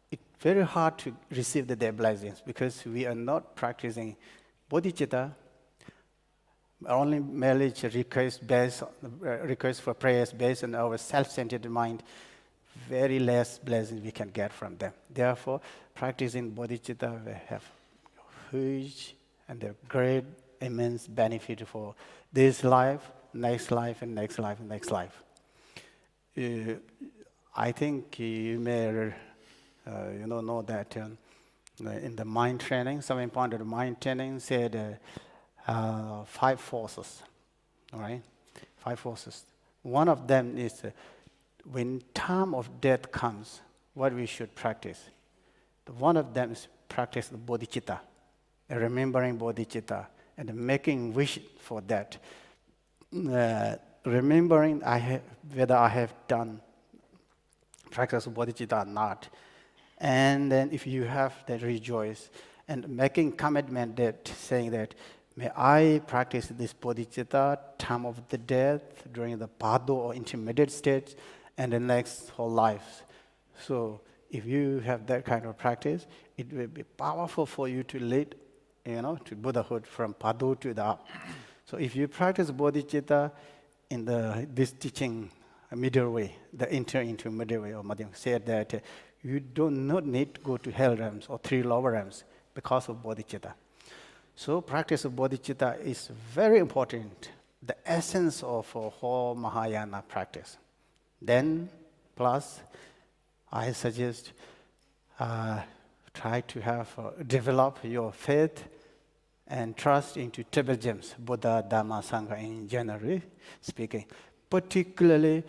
it's very hard to receive their blessings because we are not practicing bodhicitta. Only merely request for prayers based on our self-centered mind. Very less blessings we can get from them. Therefore, practicing bodhicitta will have huge and a great, immense benefit for this life, next life, and next life, and next life. I think you may know that in the mind training, some important mind training said 5 forces, all right? 5 forces. One of them is when time of death comes, what we should practice. One of them is practice the bodhicitta, remembering bodhicitta, and making wish for that. Remembering whether I have done practice of bodhicitta or not. And then if you have, then rejoice. And making commitment that saying that, may I practice this bodhicitta, time of the death, during the pado or intermediate stage, and the next whole life. So if you have that kind of practice, it will be powerful for you to lead, to Buddhahood from pado to the up. So if you practice bodhicitta in this teaching middle way, the intermediate way of Madhyamaka, said that you do not need to go to hell realms or 3 lower realms because of bodhicitta. So practice of bodhicitta is very important, the essence of a whole Mahayana practice. Then, plus, I suggest try to develop your faith and trust into table gems, Buddha, Dhamma, Sangha in generally speaking. Particularly,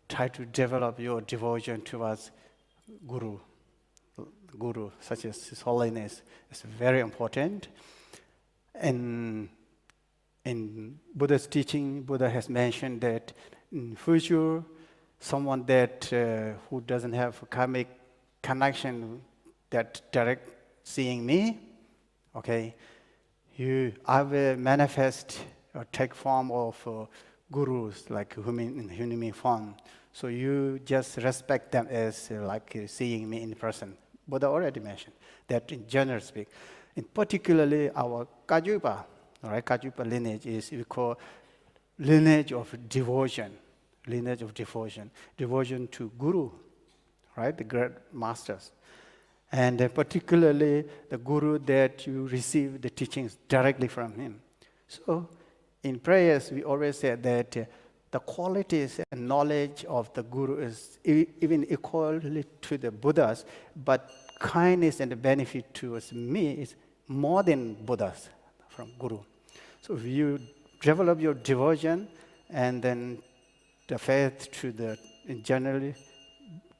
try to develop your devotion towards Guru, such as His Holiness. It's very important. And in Buddha's teaching, Buddha has mentioned that in future, someone that who doesn't have a karmic connection that direct seeing me, okay, I will manifest or take form of gurus, like human form. So you just respect them as like seeing me in person. Buddha already mentioned that in general speak. In particularly our Kajupa, all right, Kajupa lineage is we call lineage of devotion, devotion to Guru, right, the great masters. And particularly the Guru that you receive the teachings directly from him. So in prayers, we always say that the qualities and knowledge of the Guru is even equal to the Buddhas, but kindness and the benefit towards me is more than Buddhas from Guru. So if you develop your devotion and then the faith to the, generally,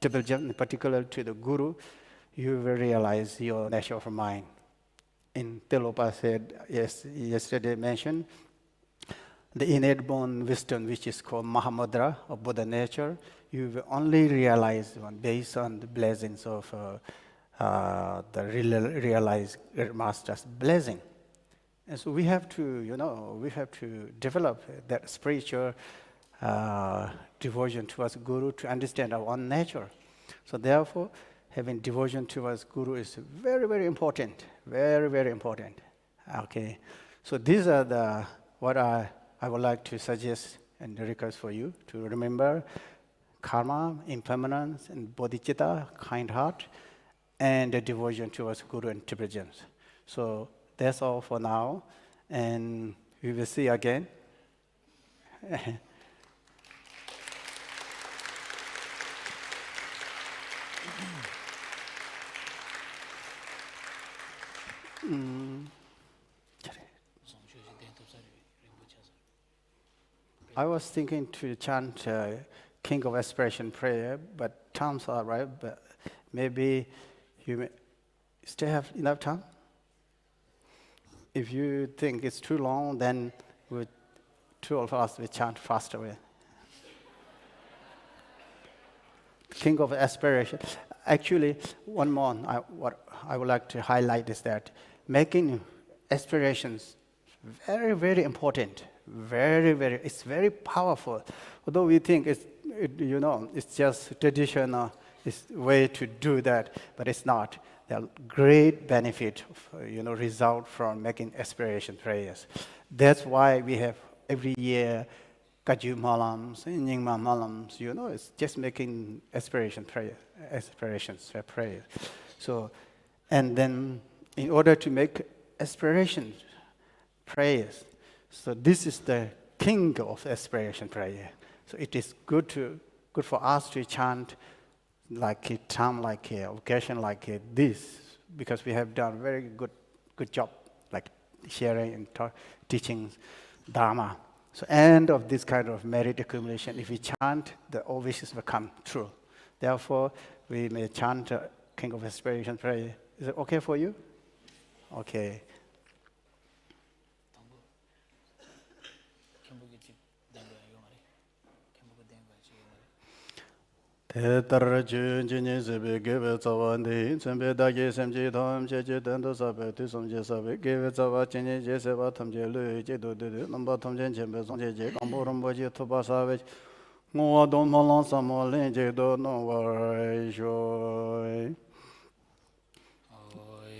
in particular to the Guru, you will realize your nature of mind. In Tilopa said, yesterday mentioned, the innate born wisdom, which is called Mahamudra of Buddha nature, you will only realize based on the blessings of the realized master's blessing. And so we have to, we have to develop that spiritual devotion towards Guru to understand our own nature. So therefore, having devotion towards Guru is very, very important. Very, very important. Okay. So these are the what I would like to suggest and request for you to remember: karma, impermanence, and bodhicitta, kind heart, and the devotion towards Guru and Tibetans. So that's all for now, and we will see again. I was thinking to chant King of Aspiration prayer, but time's all right. But maybe you may still have enough time. If you think it's too long, then two of us will chant faster. King of Aspiration. Actually, one more. What I would like to highlight is that making aspirations very, very important. Very, very. It's very powerful. Although we think it's just traditional way to do that, but it's not. There are great benefit, result from making aspiration prayers. That's why we have every year Kaju Malams, Nyingma Malams. It's just making aspirations prayer. So, and then in order to make aspirations prayers, so this is the king of aspiration prayer. So it is good for us to chant like a time, like a occasion like this, because we have done very good job, like sharing and teaching Dharma. So end of this kind of merit accumulation, if we chant, all wishes will come true. Therefore, we may chant King of Aspiration prayer. Is it okay for you? Okay. Tarjun Jinisebe give it Zawandi, Sembedagi Semji Dom, Jeju Dendo Sabe, Tusum Jesabe, give it Zawachini Jeseva Tamjelu, Jedu, number Tomjen Chambers on Jeje, Amborumboji Tobasavich, Moa Don Malon Samolin, Jedo, no worry.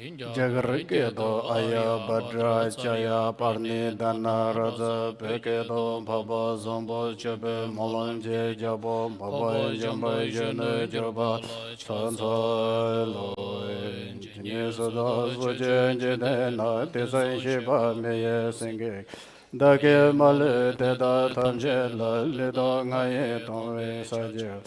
Jagarikedo Aya Badra Chaya Parni Dana Raza Pekedo Baba Zombo Chebe Molanje Jabo Baba Jamba Jene Joba Sansalo Jesudas Vajen Jedena Tesai Shiba Meye Singe Dake Male Teda Tamjela Lido Ngaye Tonwe Saje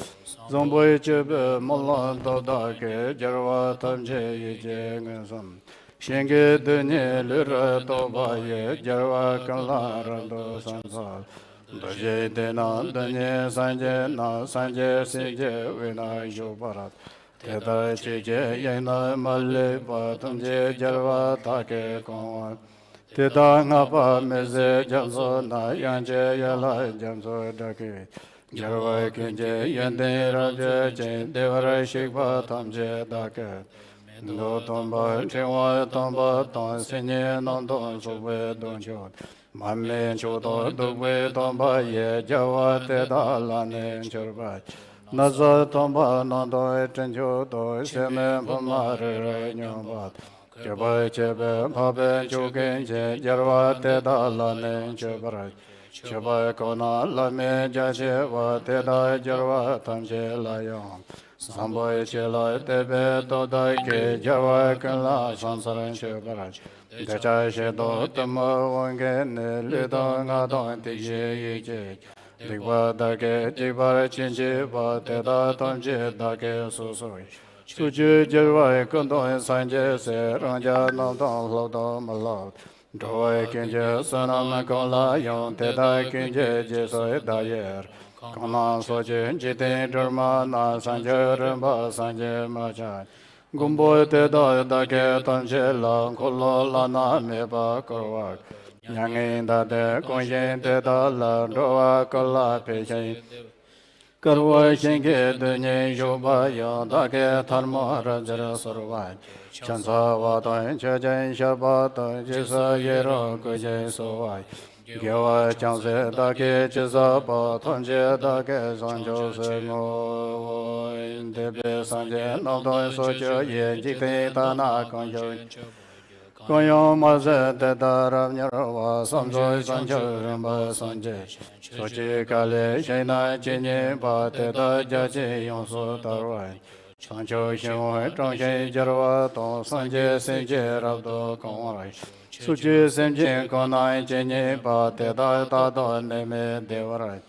Zombo Chebe Molando Dake Jarwa Tamje Yeje Ngasam Shenge Denye Lira Tobaye Jarwa Kalarando Sansal Daje Dena Danye Sanje Na Sanje Sije Vina Yobarat Teda Cheje Yena Male Batamje Jarwa Take Konwan Teda Ngapa Meze Jamso Na Yanje Yala Jamso Dake Jarwa Kenje Yende Raja Chen Devara Shikpa Tamje Dake No Tomba Chewa Tomba Ton Senye Nondon Sube Donchot Mame Choto Dugwe Tomba Ye Jawa Teda Lane Churbat Naza Tomba Nondo Chencho Do Seme Pamare Nyombat Jaba Chebe Pabe Chukenche Jarwa Teda Lane Churbat Chaba Kona Lame Jache Va Teda Jarwa Tamche Layong Samboy Chela Tebe Toda Ke Jarwa Kala Sansaran Chebaraj Decha Shedo Tama Wange Ne Lido Nga Don Tije Yeje Dikpa dake jikpa chinchi pa teta tamchi dake susui. Suju jirvai kundoi sanje se rangja namdang lodang malab. Doi kinje sanam kola yon teta kinje jisoi dayer. Kana sochi jitin dharma na sanje rinpa sanje machan. Gumbo teta dake tamchi la kolo lana mepa korwak. Nyangin dade kongyen teta la roa kola pechen. Karwa shingi dunye yubba yang dake dharma rajar sarvai. Chansa vatan chechen shabatan jisa yero kujen sovai. Gyawa chanse dake jisa patan je dake sanjo se ngo. Debe sanje namdoi socho yen jikte tana kanjo. Kanyang maze teta ramnyarwa samsoi sanjo rinpa sanje. Sochi kale shena chenye pa teta jache yonso tarwai. Sancho shenwai changshen jarwa tong sanje senje rabdo kongwai. Suchi senje konai chenye pa teta tato neme dewarai.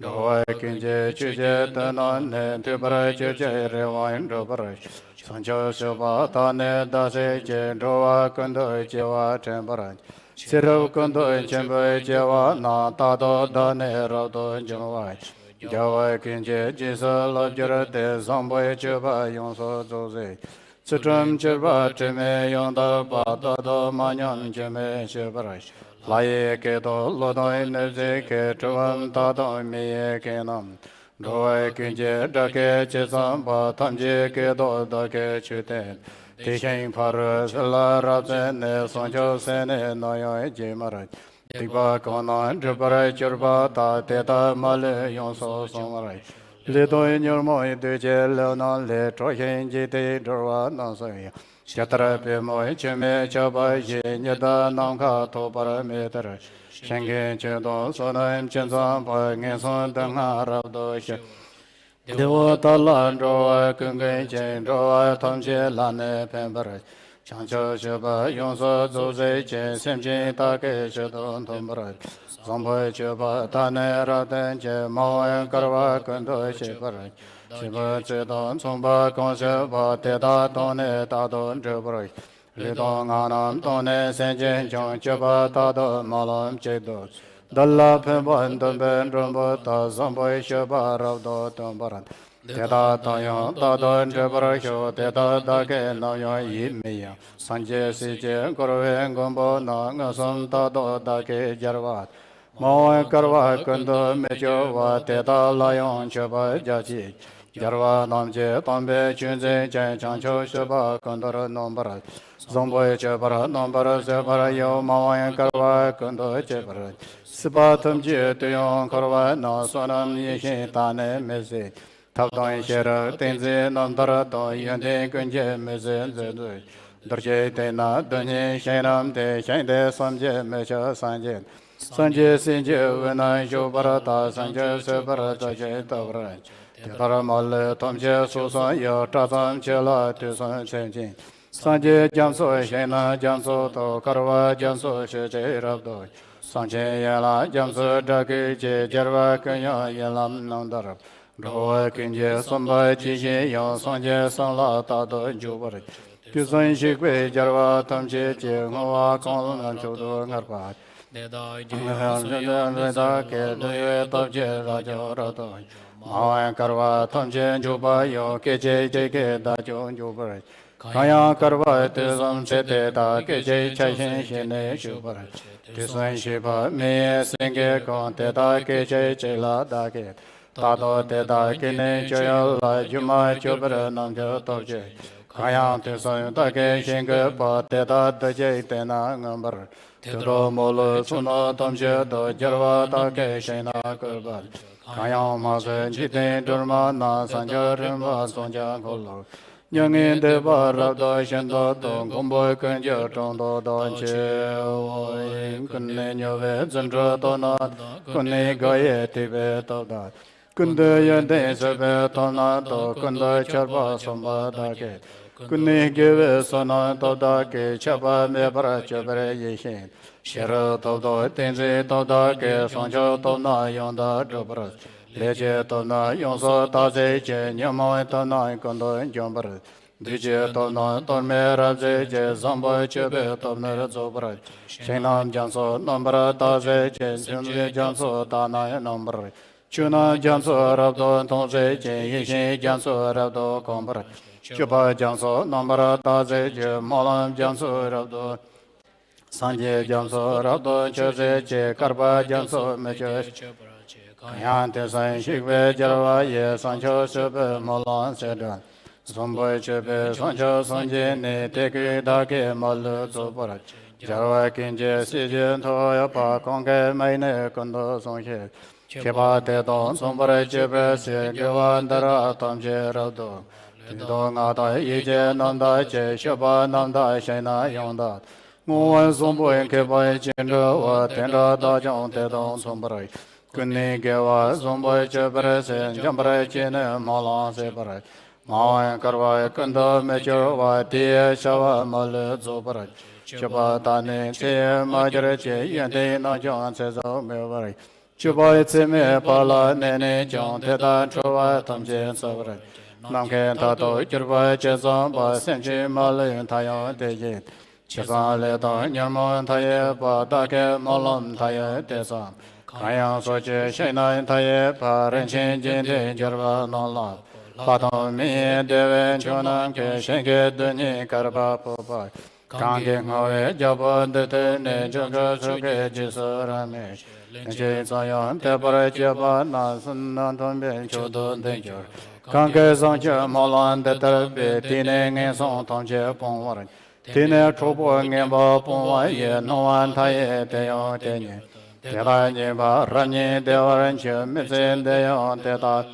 Dowai kinje chuje tenan ne tubarai chuje rewain dobarai. Sancho sopa tane dase je dowa kondo jewa tembarai. Sirav kondo chenpai jewa na tato dane rabdo jomwai. Jawai kinje jisa labjara te zambai cheba yonso zoze. Sutram cheba teme yonda pa tato manyan jeme chebarai. Laye keto lodoi neze ke chuvam tato miye kenam. Doi kinje dake chesam pa tamje keto dake chuten. Tishin paru sila rabse ne soncho sene noyo jimarai. Dikpa konan druparai churpa ta teta male yonso somarai. Lidoi nyurmoi duje leonan le troshin jiti durwa nansaya. Chatara pe moi chume chaba ye nyada namka topara metara. Shengen chedon sonaim chenzam pa ngenson danga rabdo she. Dewa talan roa kungen chen roa tamche lane pembara. Chancho sheba yonso zoze chen semchen take shedon tombara. Zamboy cheba tane raten che mawen karwa kendo shebara. Sheba chedon tsomba konseba teta tone tato drupara. Lidong anam tone senchen chong cheba tato malam chedo. Dalla pemban domben rumbo ta zamboy sheba rabdo tombaran. Teta tayon tato drupara sho teta dake nayon yimiya. Sanje sije korwe gombo na ngasam tato dake jarvat. Mawan karwa kendo mecho wa teta layon cheba jachi. Jarwa namche tambe chunze chen chancho sheba kondoro nombara. Zomboy chebara nombara sebara yo mawan karwa kendo chebara. Sipa tamche tuyon karwa na sonam yishin tane meze. Tabdon shera tenze namdara to yonde kunje meze zedwe. Dorje tena dunye shenam te shende samje mecho sanje. Sanje sinje vena shubara ta sanje sebara ta je tabra. Tara mal tomje susan yo tazam chela tusan chenjin. Sanje jamso shena jamso to karwa jamso sheche rabdo. Sanje yala jamso dake je jarwa kanya yalam nandar. Roa kinje samba jishe yo sanje sanla tato jubar. Tusan shikwe jarwa tamche che ngwa kong nan chodo ngarpa. Reda ke duye tabje rajo rato. Mawan karwa tamche juba yo keche jeke da jo jubar. Kaya karwa tizam chete da keche chashin shene jubar. Tusan shiba me senge kon te da keche chela da ke. Tato te da kine choya la juma jubar namjo tabje. Kaya tusan da ke shinge pa te da daje tena ngambar. Tero molo suna tamche do jarwa da ke shena kurbal. Kaya mazen jiten durma na sanja rinpa sonja kolo. Nyangin deba rabdo shendo tong kumboy kunjo tondo don che woyin. Kunne nyove zendro tona kunne gaye tibe tabda. Kunde yende sebe tona to kunde charpa somba dake. Kunni give sona to dake chapa mebra chapre yishin. Shiro to do tenzi to dake soncho to na yonda jobra. Leche to na yonso ta se che nyamo to na kondo jombra. Dije to na to mera se che zambo chebe to nera zobra. Shenam janso nombra ta se che sunze janso ta na nombra. Chuna janso rabdo tongse che yishin janso rabdo kombra. Chupa janso nombra ta se che molam janso rabdo. Sanje janso rabdo che che karpa janso meche. Kayan te san shikve jarwa ye sancho sepe molan sedan. Somboy chepe sancho sanje ne teki dake malu zopara. Jarwa kinje sije toya pa kongke mayne kondo songhe. Chepa te don sombara chepe se gewandara tamche rabdo. Tido ngata ije namda che shepa namda shena yongda. Nguwan somboy kepa chenra wa tenra da jong te don sombara. Kunni gewa somboy chepe se jambara chene malan se para. Mawan karwa kanda mecho wa tiye shawa malu zopara. Chepa tani tse majara che yente na jong se zo me varai. Chepa tse me pala nene jong te ta chowa tamche sabara. Namke tato kirpa che zamba senchi malu tayo te yin. Chesan le ta nyarmo taye pa take malam taye te sam. Kayang so che shena taye pa renchin jin te jarva non la. Patong mi deven chonam ke shenke duni karpa popa. Kange ngawe jabo dete ne joga suke jisurame. Lenche sayam te pare chepa na sunan tombe chodo denjor. Kange sangche molan de terpe tine nge song tongche pongwar. Tine chobo nge ba pongwa ye noan taye teyo tenye. Tera nye ba ranye dewaran che mitsen deyo teta.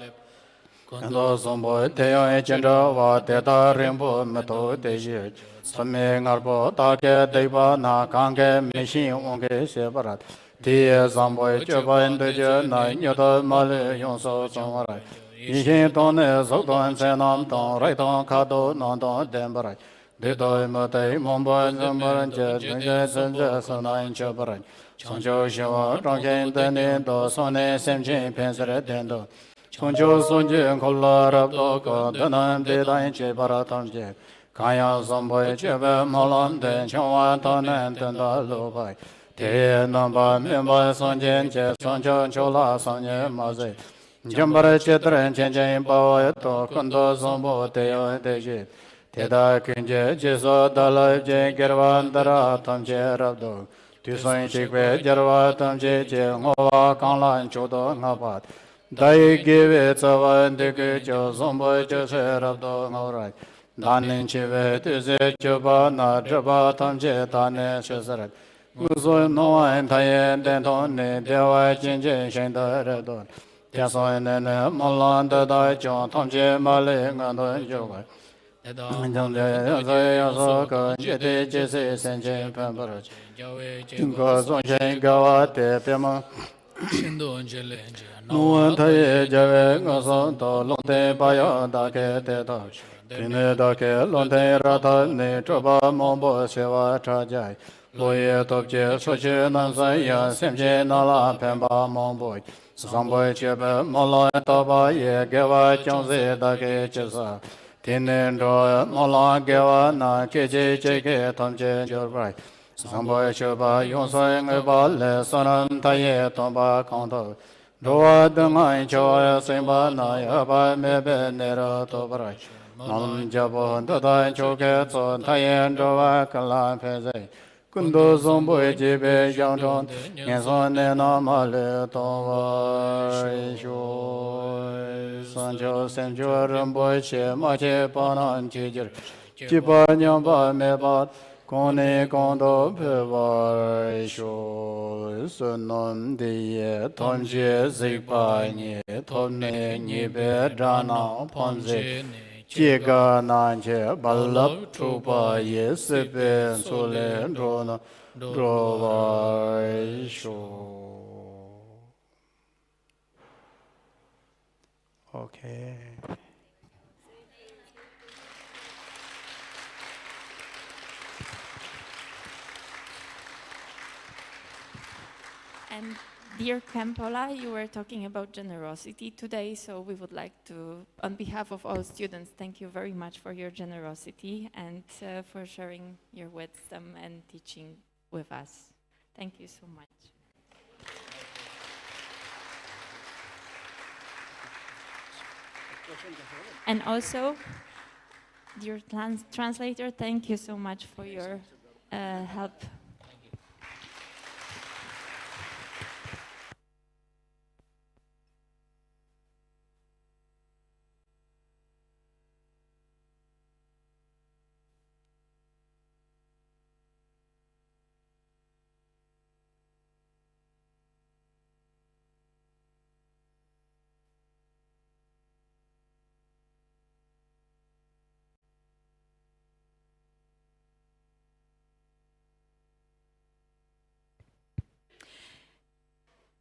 Kando sombo teyo e chendra wa teta rinpo meto teji. Samme ngarpo take deipa na kange mishin onge separat. Tiye sambo e chepa indeje na nyota mali yonso somwarai. Yishin tonne sokton senam ton raiton kato nonton denbarai. Dito imate mombo zambaran che zunje zunje sonayin cheparai. Soncho shiwa rongchen teni do sonne semchin pensere dendo. Soncho sonje kola rabdo ko danan dedayin che baratamje. Kaya somboy chebe molam den chongwa tonen tenda lobai. Te namba mimba sonjen che soncho chola sonje maze. Jambara chetren chen chen bawa to kondo sombo teyo teje. Teda kunje jeso dalai je gerwan dara tamje rabdo. Tu son shikwe jarwa tamje che ngowa kanglan chodo ngapat. Dai give tsawa ndeke cho sombo che se rabdo ngawrai. Danin chive tu se choba na jaba tamje tane shesarat. Guso noan tayen den ton ne dewa jinje shenda redon. Tiason ne molan da dai chon tamje male ngandon jogai. Jamde yaso ka jete jese senje pambara. Jinko zonchen gawa te pema. Nuwan taye jave ngason to lonte paya dake te ta. Kine dake lonte rata ne choba mombo sewa chajai. Loye topje soche nansan ya semche nala pemba mombo. Samboy chebe molo toba ye gewa chonse dake chesa. Tinen ro mola gewa na keje cheke tamche jorbai. Samboy choba yonsoy ngeba le sonam taye tomba kanto. Roa dungai choya simba na yaba mebe nero tobrai. Nam jabo dada choke tso tayen roa kala peze. Kundo somboy jibe yangchon ngenson ne namale tomba isho. Sancho semcho ramboy che mache panan chijir. Jiba nyamba meba kone kondo peba isho. Sunom diye tomje zikpa nye tomne nyebe dana ponze. Jiga nanche balap chupa ye sepe sole drona drova isho. Okay. And dear Kempola, you were talking about generosity today, so we would like to, on behalf of all students, thank you very much for your generosity and for sharing your wisdom and teaching with us. Thank you so much. And also, dear translator, thank you so much for your help.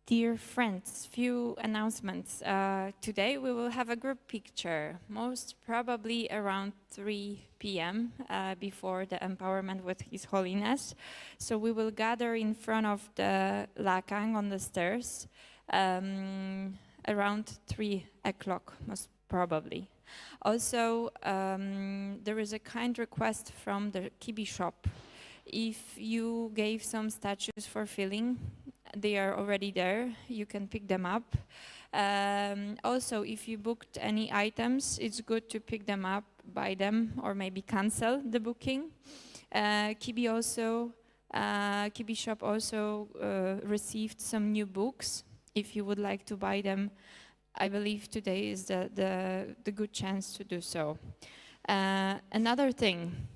Dear friends, few announcements. Today we will have a group picture, most probably around 3 p.m. Before the empowerment with His Holiness. So we will gather in front of the Lakang on the stairs around 3 o'clock, most probably. Also, there is a kind request from the Kibi shop. If you gave some statues for filling, they are already there. You can pick them up. Also, if you booked any items, it's good to pick them up, buy them, or maybe cancel the booking. Kibi shop also received some new books. If you would like to buy them, I believe today is the good chance to do so. Another thing,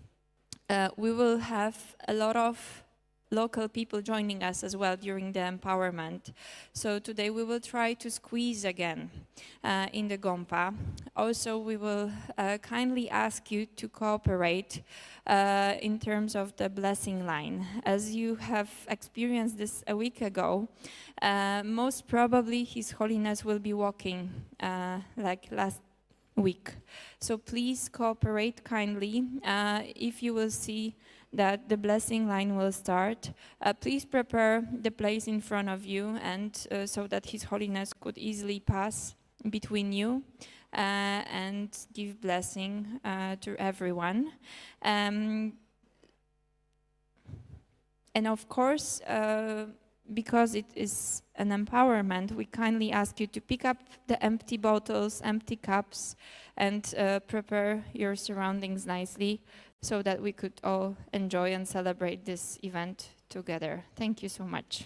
we will have a lot of local people joining us as well during the empowerment. So today we will try to squeeze again in the Gompa. Also, we will kindly ask you to cooperate in terms of the blessing line. As you have experienced this a week ago, most probably His Holiness will be walking like last week. So please cooperate kindly. If you will see that the blessing line will start, please prepare the place in front of you and so that His Holiness could easily pass between you and give blessing to everyone. And of course, because it is an empowerment, we kindly ask you to pick up the empty bottles, empty cups, and prepare your surroundings nicely so that we could all enjoy and celebrate this event together. Thank you so much.